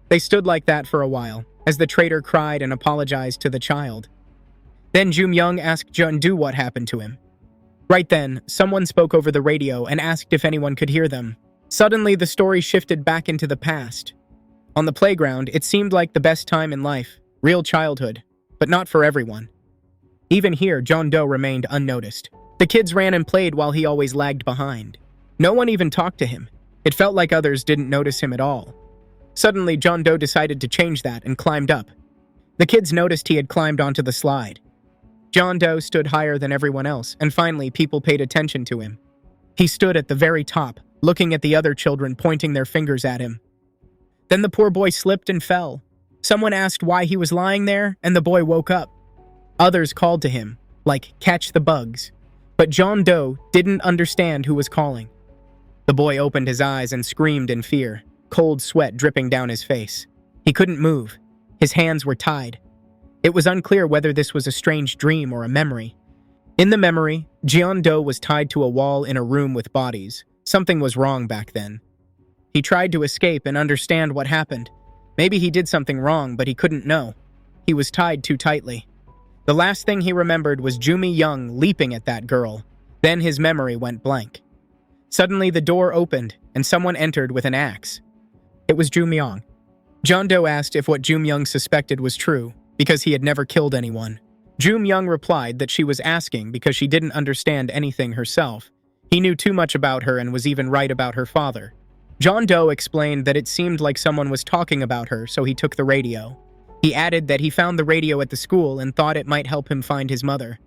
They stood like that for a while, as the traitor cried and apologized to the child. Then Jung asked Jeon Do what happened to him. Right then, someone spoke over the radio and asked if anyone could hear them. Suddenly, the story shifted back into the past. On the playground, it seemed like the best time in life, real childhood, but not for everyone. Even here, Jeon Do remained unnoticed. The kids ran and played while he always lagged behind. No one even talked to him. It felt like others didn't notice him at all. Suddenly, Jeon Do decided to change that and climbed up. The kids noticed he had climbed onto the slide. Jeon Do stood higher than everyone else, and finally people paid attention to him. He stood at the very top, looking at the other children pointing their fingers at him. Then the poor boy slipped and fell. Someone asked why he was lying there, and the boy woke up. Others called to him, like, catch the bugs. But Jeon Do didn't understand who was calling. The boy opened his eyes and screamed in fear, cold sweat dripping down his face. He couldn't move. His hands were tied. It was unclear whether this was a strange dream or a memory. In the memory, Jeon Do was tied to a wall in a room with bodies. Something was wrong back then. He tried to escape and understand what happened. Maybe he did something wrong, but he couldn't know. He was tied too tightly. The last thing he remembered was Jumi leaping at that girl. Then his memory went blank. Suddenly the door opened and someone entered with an axe. It was Jeon. Jeon Do asked if what Jung suspected was true, because he had never killed anyone. Jung replied that she was asking because she didn't understand anything herself. He knew too much about her and was even right about her father. Jeon Do explained that it seemed like someone was talking about her, so he took the radio. He added that he found the radio at the school and thought it might help him find his mother.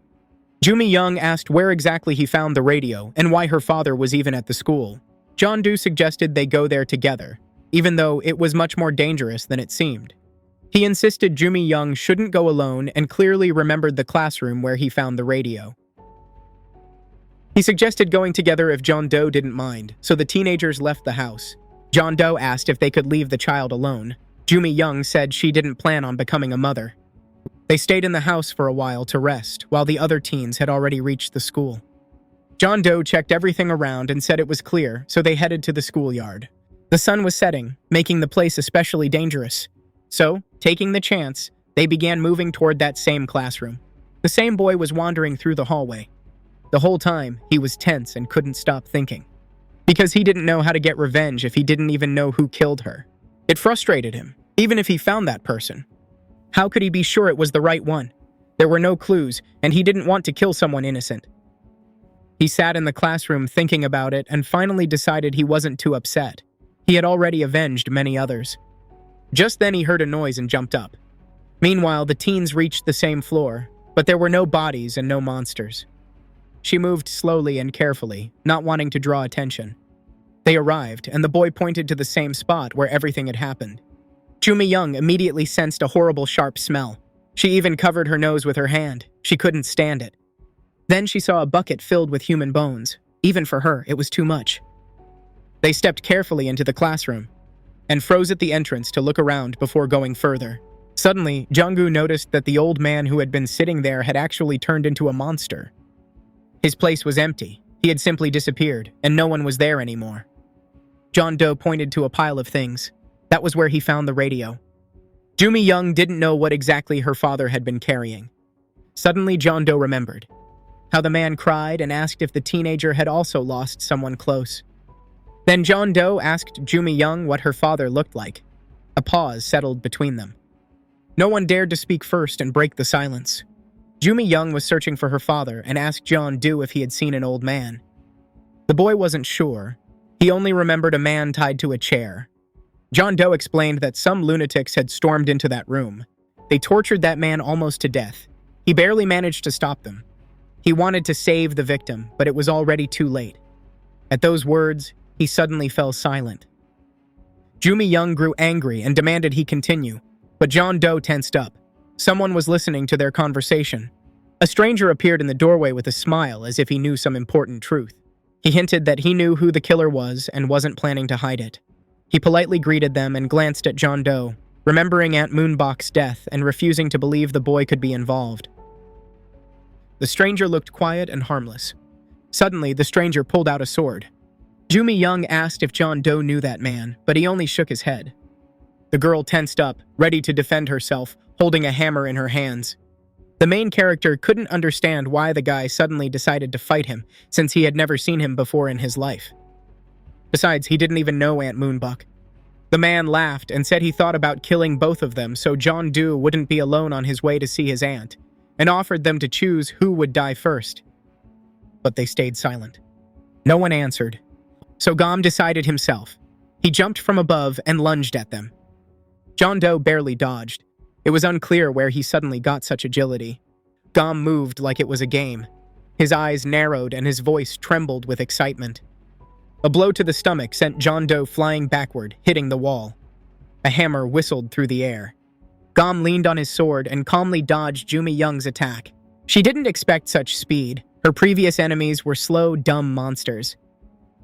Jumi asked where exactly he found the radio and why her father was even at the school. Jeon Do suggested they go there together, even though it was much more dangerous than it seemed. He insisted Jumi shouldn't go alone and clearly remembered the classroom where he found the radio. He suggested going together if Jeon Do didn't mind, so the teenagers left the house. Jeon Do asked if they could leave the child alone. Jumi said she didn't plan on becoming a mother. They stayed in the house for a while to rest, while the other teens had already reached the school. Jeon Do checked everything around and said it was clear, so they headed to the schoolyard. The sun was setting, making the place especially dangerous. So, taking the chance, they began moving toward that same classroom. The same boy was wandering through the hallway. The whole time, he was tense and couldn't stop thinking. Because he didn't know how to get revenge if he didn't even know who killed her. It frustrated him, even if he found that person. How could he be sure it was the right one? There were no clues, and he didn't want to kill someone innocent. He sat in the classroom thinking about it and finally decided he wasn't too upset. He had already avenged many others. Just then he heard a noise and jumped up. Meanwhile, the teens reached the same floor, but there were no bodies and no monsters. She moved slowly and carefully, not wanting to draw attention. They arrived, and the boy pointed to the same spot where everything had happened. Myeong immediately sensed a horrible sharp smell. She even covered her nose with her hand. She couldn't stand it. Then she saw a bucket filled with human bones. Even for her, it was too much. They stepped carefully into the classroom and froze at the entrance to look around before going further. Suddenly, Jeon Do noticed that the old man who had been sitting there had actually turned into a monster. His place was empty. He had simply disappeared, and no one was there anymore. Jeon Do pointed to a pile of things. That was where he found the radio. Myeong didn't know what exactly her father had been carrying. Suddenly, Jeon Do remembered how the man cried and asked if the teenager had also lost someone close. Then Jeon Do asked Myeong what her father looked like. A pause settled between them. No one dared to speak first and break the silence. Myeong was searching for her father and asked Jeon Do if he had seen an old man. The boy wasn't sure. He only remembered a man tied to a chair. Jeon Do explained that some lunatics had stormed into that room. They tortured that man almost to death. He barely managed to stop them. He wanted to save the victim, but it was already too late. At those words, he suddenly fell silent. Myeong grew angry and demanded he continue, but Jeon Do tensed up. Someone was listening to their conversation. A stranger appeared in the doorway with a smile as if he knew some important truth. He hinted that he knew who the killer was and wasn't planning to hide it. He politely greeted them and glanced at Jeon Do, remembering Aunt Moonbok's death and refusing to believe the boy could be involved. The stranger looked quiet and harmless. Suddenly, the stranger pulled out a sword. Myeong asked if Jeon Do knew that man, but he only shook his head. The girl tensed up, ready to defend herself, holding a hammer in her hands. The main character couldn't understand why the guy suddenly decided to fight him, since he had never seen him before in his life. Besides, he didn't even know Aunt Moonbok. The man laughed and said he thought about killing both of them so Jeon Do wouldn't be alone on his way to see his aunt, and offered them to choose who would die first. But they stayed silent. No one answered. So Gam decided himself. He jumped from above and lunged at them. Jeon Do barely dodged. It was unclear where he suddenly got such agility. Gam moved like it was a game. His eyes narrowed and his voice trembled with excitement. A blow to the stomach sent Jeon Do flying backward, hitting the wall. A hammer whistled through the air. Gam leaned on his sword and calmly dodged Myeong's attack. She didn't expect such speed. Her previous enemies were slow, dumb monsters.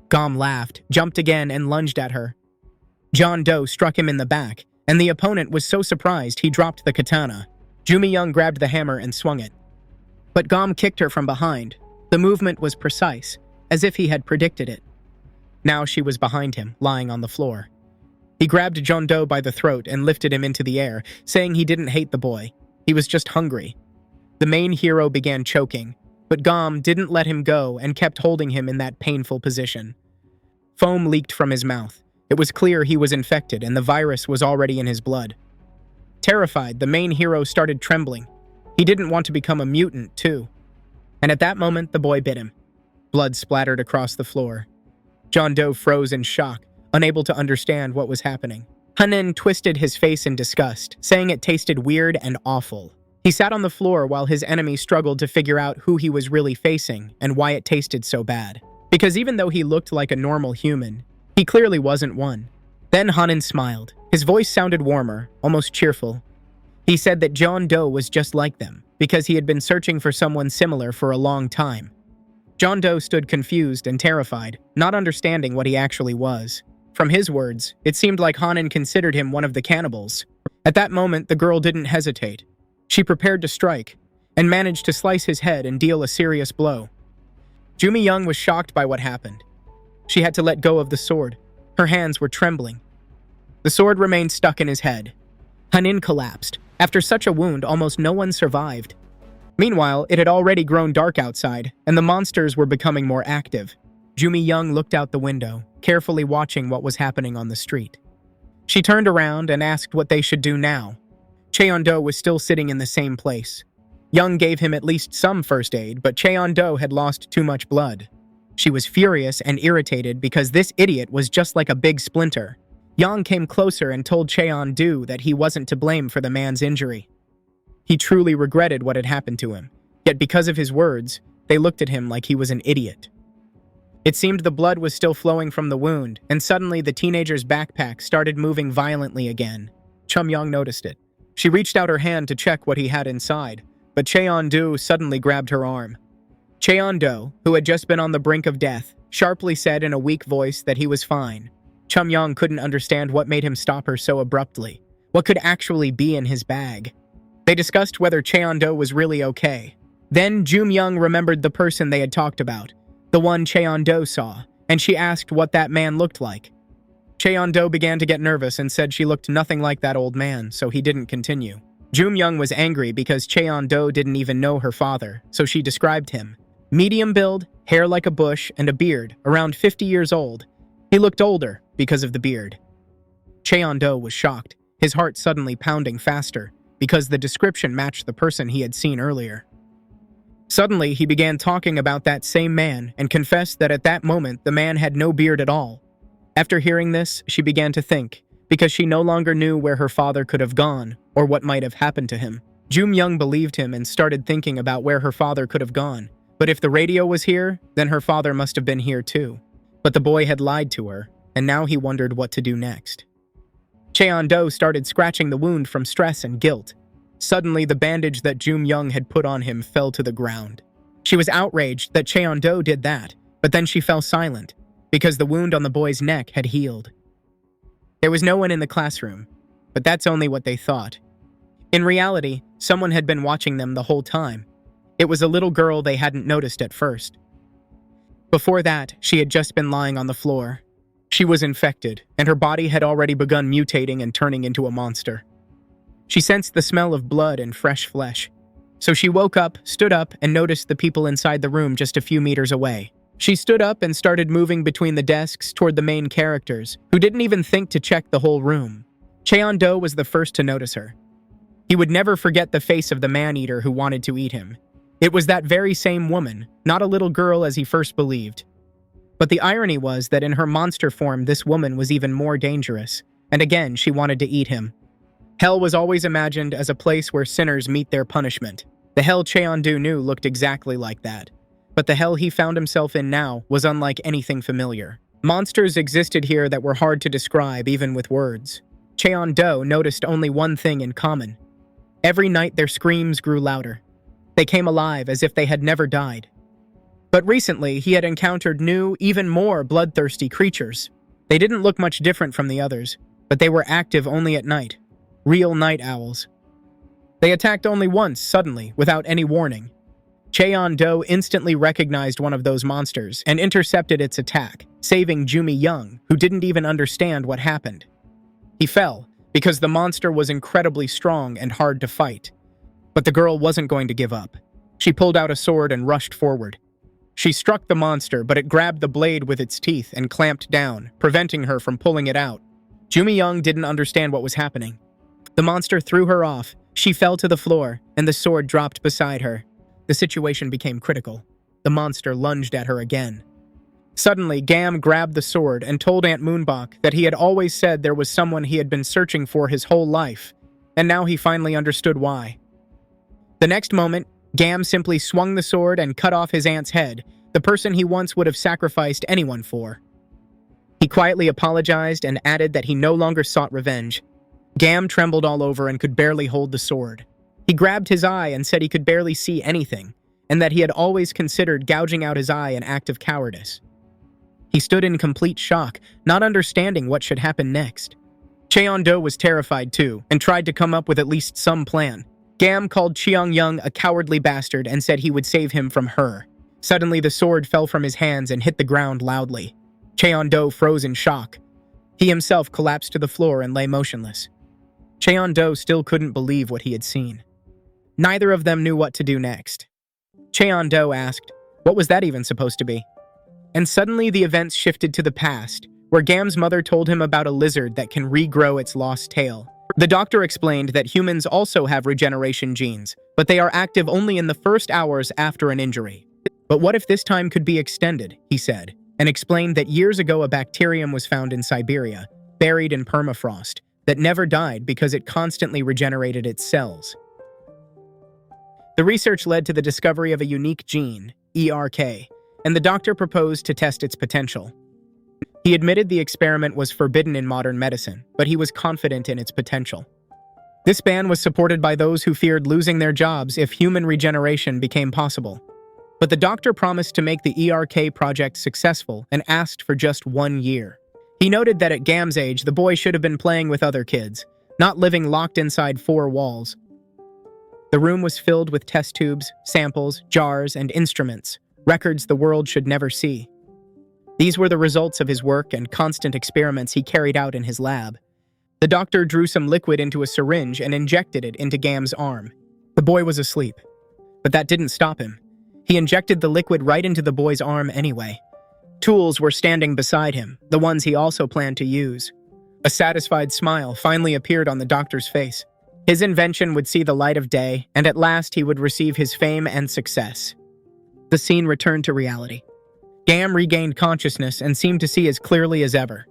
Gam laughed, jumped again, and lunged at her. Jeon Do struck him in the back, and the opponent was so surprised he dropped the katana. Myeong grabbed the hammer and swung it. But Gam kicked her from behind. The movement was precise, as if he had predicted it. Now she was behind him, lying on the floor. He grabbed Jeon Do by the throat and lifted him into the air, saying he didn't hate the boy. He was just hungry. The main hero began choking, but Gam didn't let him go and kept holding him in that painful position. Foam leaked from his mouth. It was clear he was infected and the virus was already in his blood. Terrified, the main hero started trembling. He didn't want to become a mutant, too. And at that moment, the boy bit him. Blood splattered across the floor. Jeon Do froze in shock, unable to understand what was happening. Hanin twisted his face in disgust, saying it tasted weird and awful. He sat on the floor while his enemy struggled to figure out who he was really facing and why it tasted so bad. Because even though he looked like a normal human, he clearly wasn't one. Then Hanin smiled. His voice sounded warmer, almost cheerful. He said that Jeon Do was just like them, because he had been searching for someone similar for a long time. Jeon Do stood confused and terrified, not understanding what he actually was. From his words, it seemed like Hanin considered him one of the cannibals. At that moment, the girl didn't hesitate. She prepared to strike, and managed to slice his head and deal a serious blow. Myeong was shocked by what happened. She had to let go of the sword. Her hands were trembling. The sword remained stuck in his head. Hanin collapsed. After such a wound, almost no one survived. Meanwhile, it had already grown dark outside, and the monsters were becoming more active. Myeong looked out the window, carefully watching what was happening on the street. She turned around and asked what they should do now. Jeon Do was still sitting in the same place. Young gave him at least some first aid, but Jeon Do had lost too much blood. She was furious and irritated because this idiot was just like a big splinter. Young came closer and told Jeon Do that he wasn't to blame for the man's injury. He truly regretted what had happened to him, yet because of his words, they looked at him like he was an idiot. It seemed the blood was still flowing from the wound, and suddenly the teenager's backpack started moving violently again. Myeong noticed it. She reached out her hand to check what he had inside, but Jeon Do suddenly grabbed her arm. Jeon Do, who had just been on the brink of death, sharply said in a weak voice that he was fine. Myeong couldn't understand what made him stop her so abruptly. What could actually be in his bag? They discussed whether Jeon Do was really okay. Then Myeong remembered the person they had talked about, the one Jeon Do saw, and she asked what that man looked like. Jeon Do began to get nervous and said she looked nothing like that old man, so he didn't continue. Myeong was angry because Jeon Do didn't even know her father, so she described him. Medium build, hair like a bush, and a beard, around 50 years old. He looked older because of the beard. Jeon Do was shocked, his heart suddenly pounding faster, because the description matched the person he had seen earlier. Suddenly, he began talking about that same man and confessed that at that moment the man had no beard at all. After hearing this, she began to think, because she no longer knew where her father could have gone or what might have happened to him. Myeong believed him and started thinking about where her father could have gone. But if the radio was here, then her father must have been here too. But the boy had lied to her, and now he wondered what to do next. Jeon Do started scratching the wound from stress and guilt. Suddenly, the bandage that Myeong had put on him fell to the ground. She was outraged that Jeon Do did that, but then she fell silent, because the wound on the boy's neck had healed. There was no one in the classroom, but that's only what they thought. In reality, someone had been watching them the whole time. It was a little girl they hadn't noticed at first. Before that, she had just been lying on the floor. She was infected, and her body had already begun mutating and turning into a monster. She sensed the smell of blood and fresh flesh. So she woke up, stood up, and noticed the people inside the room just a few meters away. She stood up and started moving between the desks toward the main characters, who didn't even think to check the whole room. Jeon Do was the first to notice her. He would never forget the face of the man-eater who wanted to eat him. It was that very same woman, not a little girl as he first believed. But the irony was that in her monster form, this woman was even more dangerous, and again, she wanted to eat him. Hell was always imagined as a place where sinners meet their punishment. The hell Jeon Do knew looked exactly like that. But the hell he found himself in now was unlike anything familiar. Monsters existed here that were hard to describe even with words. Jeon Do noticed only one thing in common. Every night their screams grew louder. They came alive as if they had never died. But recently, he had encountered new, even more bloodthirsty creatures. They didn't look much different from the others, but they were active only at night. Real night owls. They attacked only once, suddenly, without any warning. Jeon Do instantly recognized one of those monsters and intercepted its attack, saving Myeong, who didn't even understand what happened. He fell, because the monster was incredibly strong and hard to fight. But the girl wasn't going to give up. She pulled out a sword and rushed forward. She struck the monster, but it grabbed the blade with its teeth and clamped down, preventing her from pulling it out. Myeong didn't understand what was happening. The monster threw her off, she fell to the floor, and the sword dropped beside her. The situation became critical. The monster lunged at her again. Suddenly, Gam grabbed the sword and told Aunt Moonbok that he had always said there was someone he had been searching for his whole life, and now he finally understood why. The next moment, Gam simply swung the sword and cut off his aunt's head, the person he once would have sacrificed anyone for. He quietly apologized and added that he no longer sought revenge. Gam trembled all over and could barely hold the sword. He grabbed his eye and said he could barely see anything, and that he had always considered gouging out his eye an act of cowardice. He stood in complete shock, not understanding what should happen next. Jeon Do was terrified too, and tried to come up with at least some plan. Gam called Cheong-young a cowardly bastard and said he would save him from her. Suddenly, the sword fell from his hands and hit the ground loudly. Jeon Do froze in shock. He himself collapsed to the floor and lay motionless. Jeon Do still couldn't believe what he had seen. Neither of them knew what to do next. Jeon Do asked, "What was that even supposed to be?" And suddenly the events shifted to the past, where Gam's mother told him about a lizard that can regrow its lost tail. The doctor explained that humans also have regeneration genes, but they are active only in the first hours after an injury. But what if this time could be extended, he said, and explained that years ago a bacterium was found in Siberia, buried in permafrost, that never died because it constantly regenerated its cells. The research led to the discovery of a unique gene, ERK, and the doctor proposed to test its potential. He admitted the experiment was forbidden in modern medicine, but he was confident in its potential. This ban was supported by those who feared losing their jobs if human regeneration became possible. But the doctor promised to make the ERK project successful and asked for just 1 year. He noted that at Gam's age, the boy should have been playing with other kids, not living locked inside 4 walls. The room was filled with test tubes, samples, jars, and instruments, records the world should never see. These were the results of his work and constant experiments he carried out in his lab. The doctor drew some liquid into a syringe and injected it into Gam's arm. The boy was asleep. But that didn't stop him. He injected the liquid right into the boy's arm anyway. Tools were standing beside him, the ones he also planned to use. A satisfied smile finally appeared on the doctor's face. His invention would see the light of day, and at last he would receive his fame and success. The scene returned to reality. Gam regained consciousness and seemed to see as clearly as ever.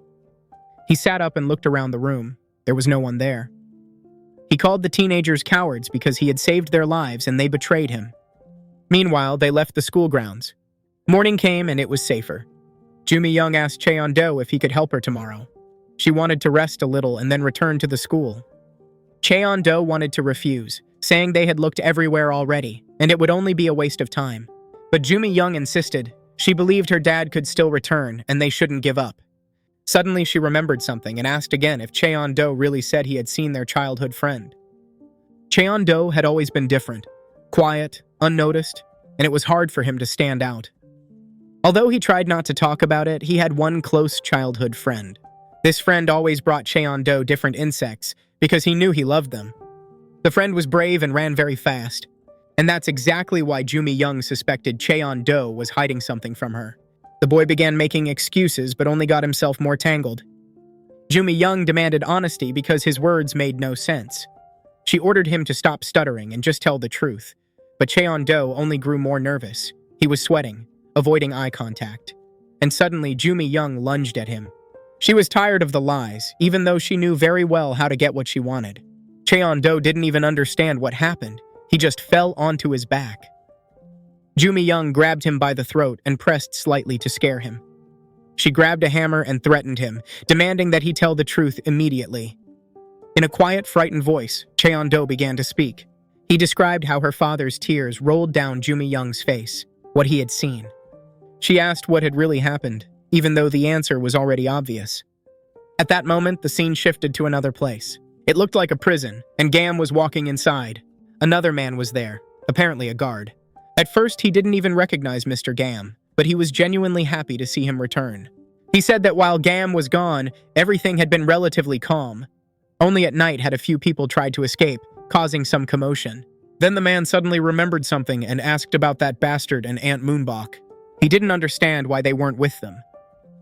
He sat up and looked around the room. There was no one there. He called the teenagers cowards because he had saved their lives and they betrayed him. Meanwhile, they left the school grounds. Morning came and it was safer. Myeong Yi asked Jeon Do if he could help her tomorrow. She wanted to rest a little and then return to the school. Jeon Do wanted to refuse, saying they had looked everywhere already, and it would only be a waste of time. But Myeong insisted. She believed her dad could still return, and they shouldn't give up. Suddenly, she remembered something and asked again if Jeon Do really said he had seen their childhood friend. Jeon Do had always been different, quiet, unnoticed, and it was hard for him to stand out. Although he tried not to talk about it, he had one close childhood friend. This friend always brought Jeon Do different insects because he knew he loved them. The friend was brave and ran very fast. And that's exactly why Myeong suspected Jeon Do was hiding something from her. The boy began making excuses but only got himself more tangled. Myeong demanded honesty because his words made no sense. She ordered him to stop stuttering and just tell the truth. But Jeon Do only grew more nervous. He was sweating, avoiding eye contact. And suddenly Myeong lunged at him. She was tired of the lies, even though she knew very well how to get what she wanted. Jeon Do didn't even understand what happened. He just fell onto his back. Myeong grabbed him by the throat and pressed slightly to scare him. She grabbed a hammer and threatened him, demanding that he tell the truth immediately. In a quiet, frightened voice, Jeon Do began to speak. He described how her father's tears rolled down Myeong's face, what he had seen. She asked what had really happened, even though the answer was already obvious. At that moment, the scene shifted to another place. It looked like a prison, and Gam was walking inside. Another man was there, apparently a guard. At first, he didn't even recognize Mr. Gam, but he was genuinely happy to see him return. He said that while Gam was gone, everything had been relatively calm. Only at night had a few people tried to escape, causing some commotion. Then the man suddenly remembered something and asked about that bastard and Aunt Moonbok. He didn't understand why they weren't with them.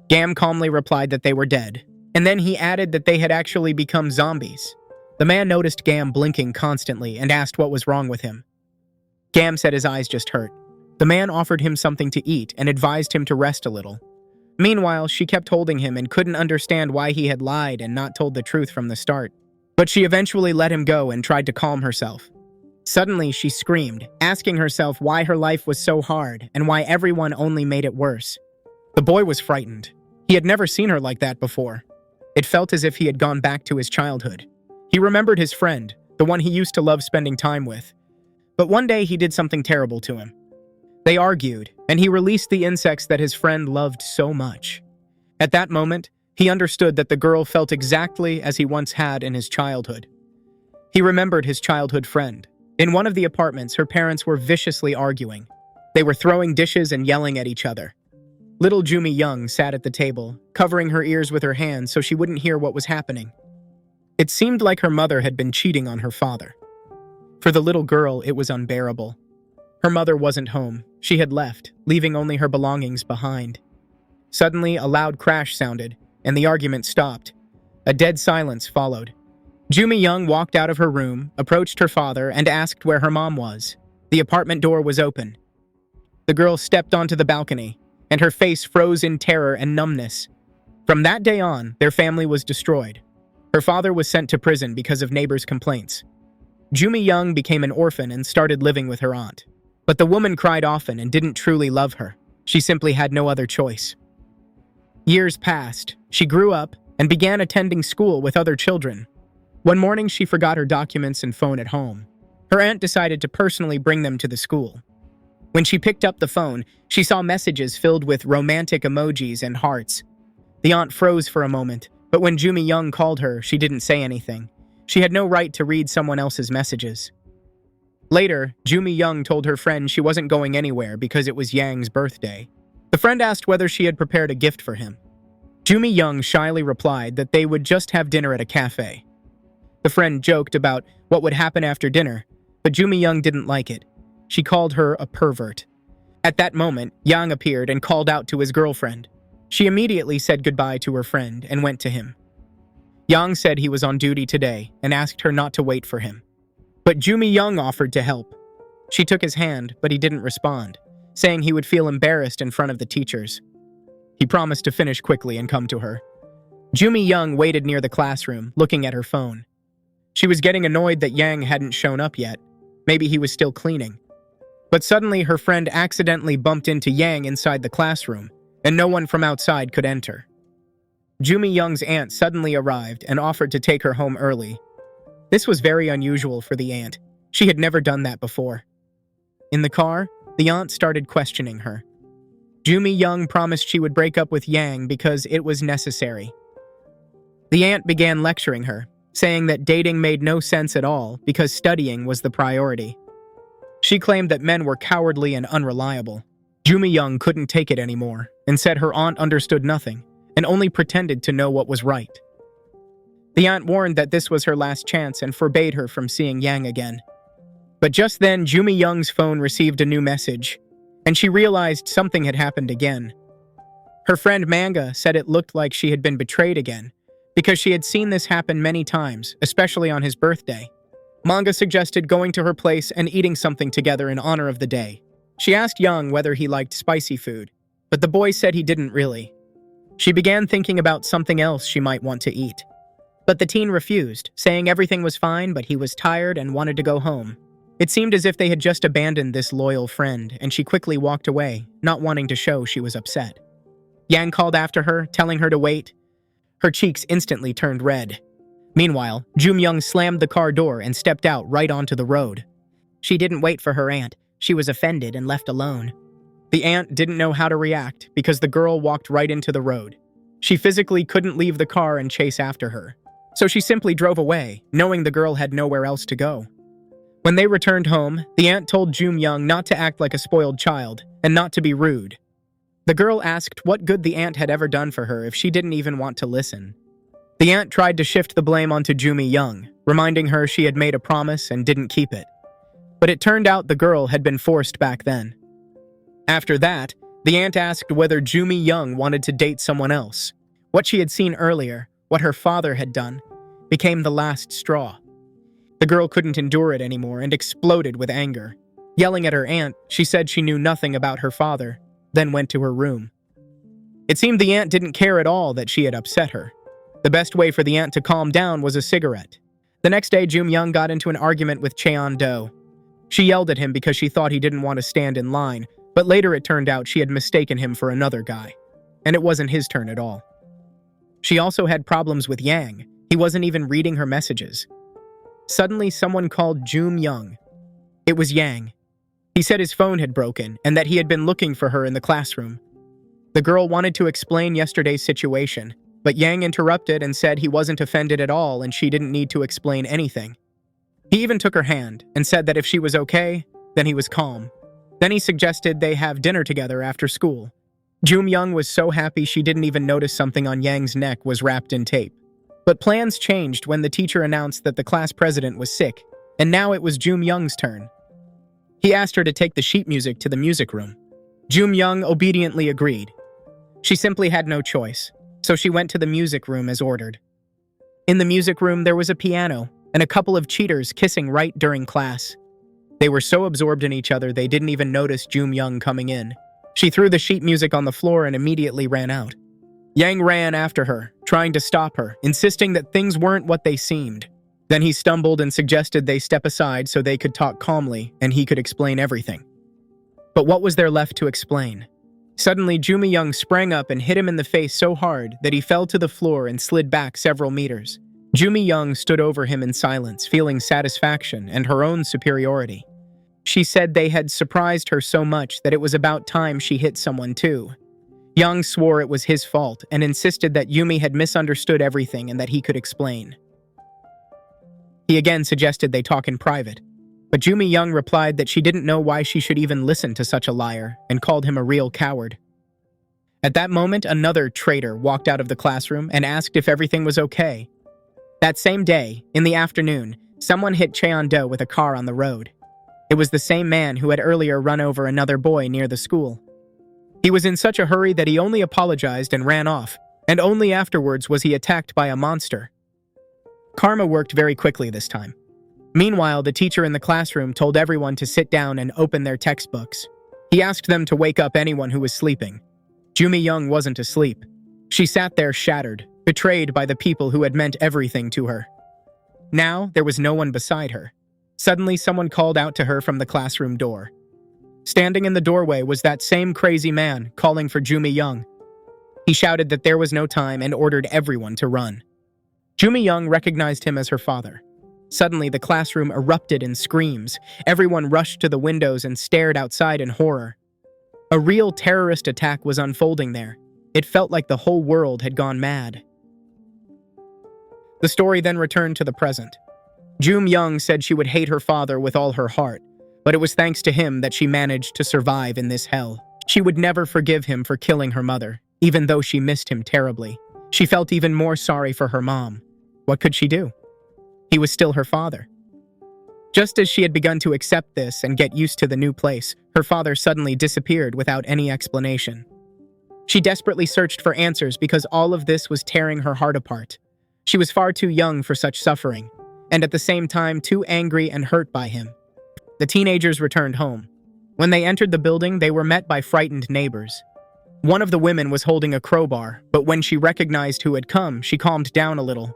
Gam calmly replied that they were dead, and then he added that they had actually become zombies. The man noticed Gam blinking constantly and asked what was wrong with him. Gam said his eyes just hurt. The man offered him something to eat and advised him to rest a little. Meanwhile, she kept holding him and couldn't understand why he had lied and not told the truth from the start. But she eventually let him go and tried to calm herself. Suddenly, she screamed, asking herself why her life was so hard and why everyone only made it worse. The boy was frightened. He had never seen her like that before. It felt as if he had gone back to his childhood. He remembered his friend, the one he used to love spending time with. But one day he did something terrible to him. They argued, and he released the insects that his friend loved so much. At that moment, he understood that the girl felt exactly as he once had in his childhood. He remembered his childhood friend, In one of the apartments, her parents were viciously arguing. They were throwing dishes and yelling at each other. Little Jumi-young sat at the table, covering her ears with her hands so she wouldn't hear what was happening. It seemed like her mother had been cheating on her father. For the little girl, it was unbearable. Her mother wasn't home. She had left, leaving only her belongings behind. Suddenly, a loud crash sounded, and the argument stopped. A dead silence followed. Jumi-young walked out of her room, approached her father, and asked where her mom was. The apartment door was open. The girl stepped onto the balcony, and her face froze in terror and numbness. From that day on, their family was destroyed. Her father was sent to prison because of neighbors' complaints. Jumi-young became an orphan and started living with her aunt. But the woman cried often and didn't truly love her. She simply had no other choice. Years passed. She grew up and began attending school with other children. One morning, she forgot her documents and phone at home. Her aunt decided to personally bring them to the school. When she picked up the phone, she saw messages filled with romantic emojis and hearts. The aunt froze for a moment, but when Jumi-young called her, she didn't say anything. She had no right to read someone else's messages. Later, Jumi-young told her friend she wasn't going anywhere because it was Yang's birthday. The friend asked whether she had prepared a gift for him. Jumi-young shyly replied that they would just have dinner at a cafe. The friend joked about what would happen after dinner, but Jumi-young didn't like it. She called her a pervert. At that moment, Yang appeared and called out to his girlfriend. She immediately said goodbye to her friend and went to him. Yang said he was on duty today and asked her not to wait for him. But Jumi-young offered to help. She took his hand, but he didn't respond, saying he would feel embarrassed in front of the teachers. He promised to finish quickly and come to her. Jumi-young waited near the classroom, looking at her phone. She was getting annoyed that Yang hadn't shown up yet. Maybe he was still cleaning. But suddenly her friend accidentally bumped into Yang inside the classroom, and no one from outside could enter. Jumi-young's aunt suddenly arrived and offered to take her home early. This was very unusual for the aunt. She had never done that before. In the car, the aunt started questioning her. Jumi-young promised she would break up with Yang because it was necessary. The aunt began lecturing her, saying that dating made no sense at all because studying was the priority. She claimed that men were cowardly and unreliable. Jumi-young couldn't take it anymore and said her aunt understood nothing and only pretended to know what was right. The aunt warned that this was her last chance and forbade her from seeing Yang again. But just then, Jumi-young's phone received a new message, and she realized something had happened again. Her friend Manga said it looked like she had been betrayed again, because she had seen this happen many times, especially on his birthday. Manga suggested going to her place and eating something together in honor of the day. She asked Young whether he liked spicy food, but the boy said he didn't really. She began thinking about something else she might want to eat. But the teen refused, saying everything was fine but he was tired and wanted to go home. It seemed as if they had just abandoned this loyal friend, and she quickly walked away, not wanting to show she was upset. Yang called after her, telling her to wait. Her cheeks instantly turned red. Meanwhile, Jumi-young slammed the car door and stepped out right onto the road. She didn't wait for her aunt. She was offended and left alone. The aunt didn't know how to react because the girl walked right into the road. She physically couldn't leave the car and chase after her. So she simply drove away, knowing the girl had nowhere else to go. When they returned home, the aunt told Jumi-young not to act like a spoiled child and not to be rude. The girl asked what good the aunt had ever done for her if she didn't even want to listen. The aunt tried to shift the blame onto Jumi-young, reminding her she had made a promise and didn't keep it. But it turned out the girl had been forced back then. After that, the aunt asked whether Jumi-young wanted to date someone else. What she had seen earlier, what her father had done, became the last straw. The girl couldn't endure it anymore and exploded with anger. Yelling at her aunt, she said she knew nothing about her father, then went to her room. It seemed the aunt didn't care at all that she had upset her. The best way for the aunt to calm down was a cigarette. The next day, Jumi-young got into an argument with Jeon Do. She yelled at him because she thought he didn't want to stand in line, but later it turned out she had mistaken him for another guy, and it wasn't his turn at all. She also had problems with Yang. He wasn't even reading her messages. Suddenly, someone called Jumi-young. It was Yang. He said his phone had broken and that he had been looking for her in the classroom. The girl wanted to explain yesterday's situation, but Yang interrupted and said he wasn't offended at all and she didn't need to explain anything. He even took her hand and said that if she was okay, then he was calm. Then he suggested they have dinner together after school. Young was so happy she didn't even notice something on Yang's neck was wrapped in tape. But plans changed when the teacher announced that the class president was sick, and now it was Young's turn. He asked her to take the sheet music to the music room. Young obediently agreed. She simply had no choice, so she went to the music room as ordered. In the music room, there was a piano and a couple of cheaters kissing right during class. They were so absorbed in each other they didn't even notice Young coming in. She threw the sheet music on the floor and immediately ran out. Yang ran after her, trying to stop her, insisting that things weren't what they seemed. Then he stumbled and suggested they step aside so they could talk calmly and he could explain everything. But what was there left to explain? Suddenly, Young sprang up and hit him in the face so hard that he fell to the floor and slid back several meters. Young stood over him in silence, feeling satisfaction and her own superiority. She said they had surprised her so much that it was about time she hit someone too. Young swore it was his fault and insisted that Yumi had misunderstood everything and that he could explain. He again suggested they talk in private, but Young replied that she didn't know why she should even listen to such a liar and called him a real coward. At that moment, another traitor walked out of the classroom and asked if everything was okay. That same day, in the afternoon, someone hit Jeon Do with a car on the road. It was the same man who had earlier run over another boy near the school. He was in such a hurry that he only apologized and ran off, and only afterwards was he attacked by a monster. Karma worked very quickly this time. Meanwhile, the teacher in the classroom told everyone to sit down and open their textbooks. He asked them to wake up anyone who was sleeping. Young wasn't asleep. She sat there shattered, betrayed by the people who had meant everything to her. Now, there was no one beside her. Suddenly, someone called out to her from the classroom door. Standing in the doorway was that same crazy man calling for Young. He shouted that there was no time and ordered everyone to run. Young recognized him as her father. Suddenly, the classroom erupted in screams. Everyone rushed to the windows and stared outside in horror. A real terrorist attack was unfolding there. It felt like the whole world had gone mad. The story then returned to the present. Young said she would hate her father with all her heart, but it was thanks to him that she managed to survive in this hell. She would never forgive him for killing her mother, even though she missed him terribly. She felt even more sorry for her mom. What could she do? He was still her father. Just as she had begun to accept this and get used to the new place, her father suddenly disappeared without any explanation. She desperately searched for answers because all of this was tearing her heart apart. She was far too young for such suffering, and at the same time too angry and hurt by him. The teenagers returned home. When they entered the building, they were met by frightened neighbors. One of the women was holding a crowbar, but when she recognized who had come, she calmed down a little.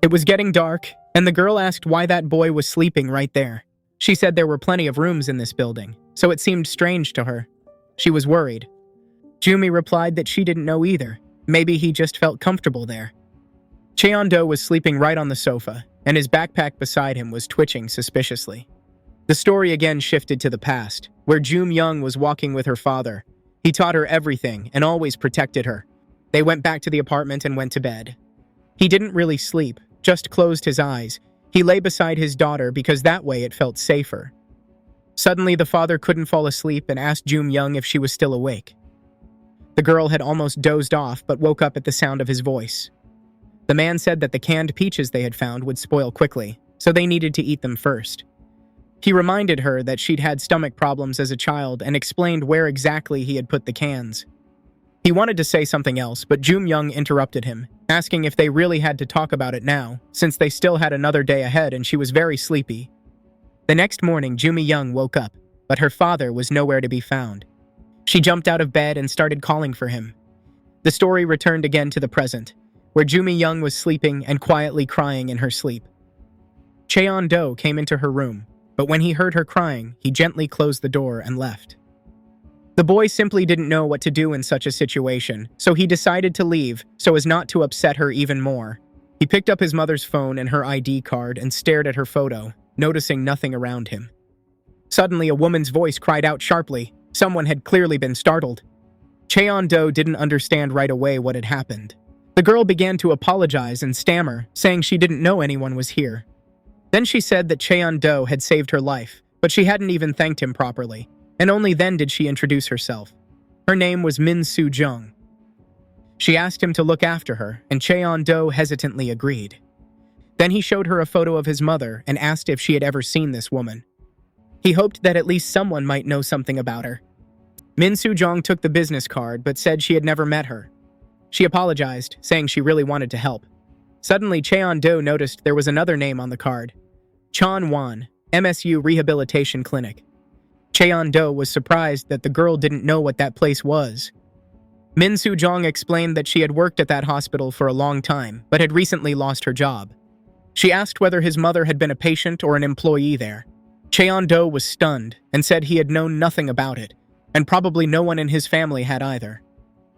It was getting dark, and the girl asked why that boy was sleeping right there. She said there were plenty of rooms in this building, so it seemed strange to her. She was worried. Jumi replied that she didn't know either. Maybe he just felt comfortable there. Jeon Do was sleeping right on the sofa, and his backpack beside him was twitching suspiciously. The story again shifted to the past, where Young was walking with her father. He taught her everything and always protected her. They went back to the apartment and went to bed. He didn't really sleep, just closed his eyes. He lay beside his daughter because that way it felt safer. Suddenly, the father couldn't fall asleep and asked Young if she was still awake. The girl had almost dozed off but woke up at the sound of his voice. The man said that the canned peaches they had found would spoil quickly, so they needed to eat them first. He reminded her that she'd had stomach problems as a child and explained where exactly he had put the cans. He wanted to say something else, but Young interrupted him, asking if they really had to talk about it now, since they still had another day ahead and she was very sleepy. The next morning, Young woke up, but her father was nowhere to be found. She jumped out of bed and started calling for him. The story returned again to the present, where Young was sleeping and quietly crying in her sleep. Jeon Do came into her room, but when he heard her crying, he gently closed the door and left. The boy simply didn't know what to do in such a situation, so he decided to leave so as not to upset her even more. He picked up his mother's phone and her ID card and stared at her photo, noticing nothing around him. Suddenly, a woman's voice cried out sharply. Someone had clearly been startled. Jeon Do didn't understand right away what had happened. The girl began to apologize and stammer, saying she didn't know anyone was here. Then she said that Jeon Do had saved her life, but she hadn't even thanked him properly, and only then did she introduce herself. Her name was Min Soo-jung. She asked him to look after her, and Jeon Do hesitantly agreed. Then he showed her a photo of his mother and asked if she had ever seen this woman. He hoped that at least someone might know something about her. Min Soo-jung took the business card but said she had never met her. She apologized, saying she really wanted to help. Suddenly, Jeon Do noticed there was another name on the card. Chonwon, MSU Rehabilitation Clinic. Jeon Do was surprised that the girl didn't know what that place was. Min Soo-jung explained that she had worked at that hospital for a long time, but had recently lost her job. She asked whether his mother had been a patient or an employee there. Jeon Do was stunned and said he had known nothing about it, and probably no one in his family had either.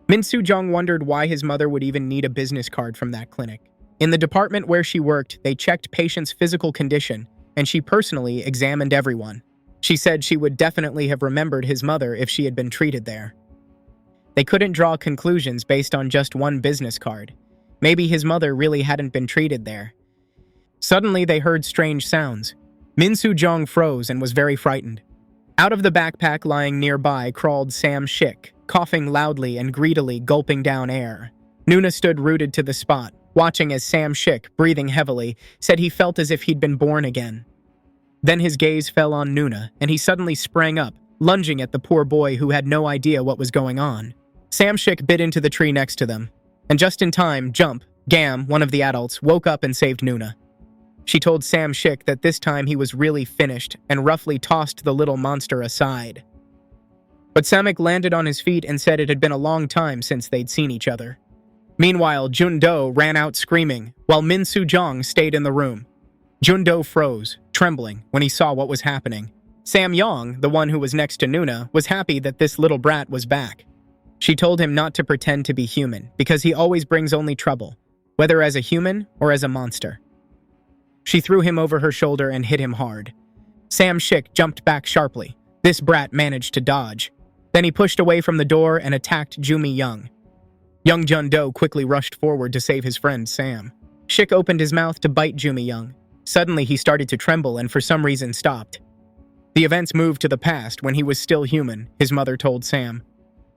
Min Soo-jung wondered why his mother would even need a business card from that clinic. In the department where she worked, they checked patients' physical condition, and she personally examined everyone. She said she would definitely have remembered his mother if she had been treated there. They couldn't draw conclusions based on just one business card. Maybe his mother really hadn't been treated there. Suddenly, they heard strange sounds. Min Soo-jung froze and was very frightened. Out of the backpack lying nearby crawled Sam Shik, coughing loudly and greedily gulping down air. Nuna stood rooted to the spot, watching as Sam Shik, breathing heavily, said he felt as if he'd been born again. Then his gaze fell on Nuna, and he suddenly sprang up, lunging at the poor boy who had no idea what was going on. Sam Shik bit into the tree next to them, and just in time, Jump, Gam, one of the adults, woke up and saved Nuna. She told Sam Shik that this time he was really finished and roughly tossed the little monster aside. But Samik landed on his feet and said it had been a long time since they'd seen each other. Meanwhile, Jeon Do ran out screaming, while Min Soo-jung stayed in the room. Jeon Do froze, trembling, when he saw what was happening. Sam Yong, the one who was next to Nuna, was happy that this little brat was back. She told him not to pretend to be human, because he always brings only trouble, whether as a human or as a monster. She threw him over her shoulder and hit him hard. Sam Shik jumped back sharply. This brat managed to dodge. Then he pushed away from the door and attacked Jumi Young. Young Jeon Do quickly rushed forward to save his friend Sam. Shik opened his mouth to bite Jumi Young. Suddenly he started to tremble and for some reason stopped. The events moved to the past when he was still human, his mother told Sam.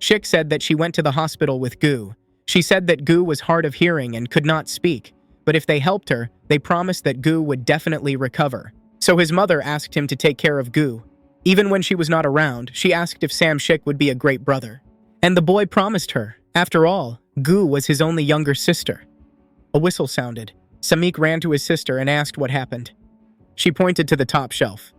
Shik said that she went to the hospital with Gu. She said that Gu was hard of hearing and could not speak, but if they helped her, they promised that Gu would definitely recover. So his mother asked him to take care of Gu. Even when she was not around, she asked if Sam Shik would be a great brother. And the boy promised her. After all, Gu was his only younger sister. A whistle sounded. Samik ran to his sister and asked what happened. She pointed to the top shelf.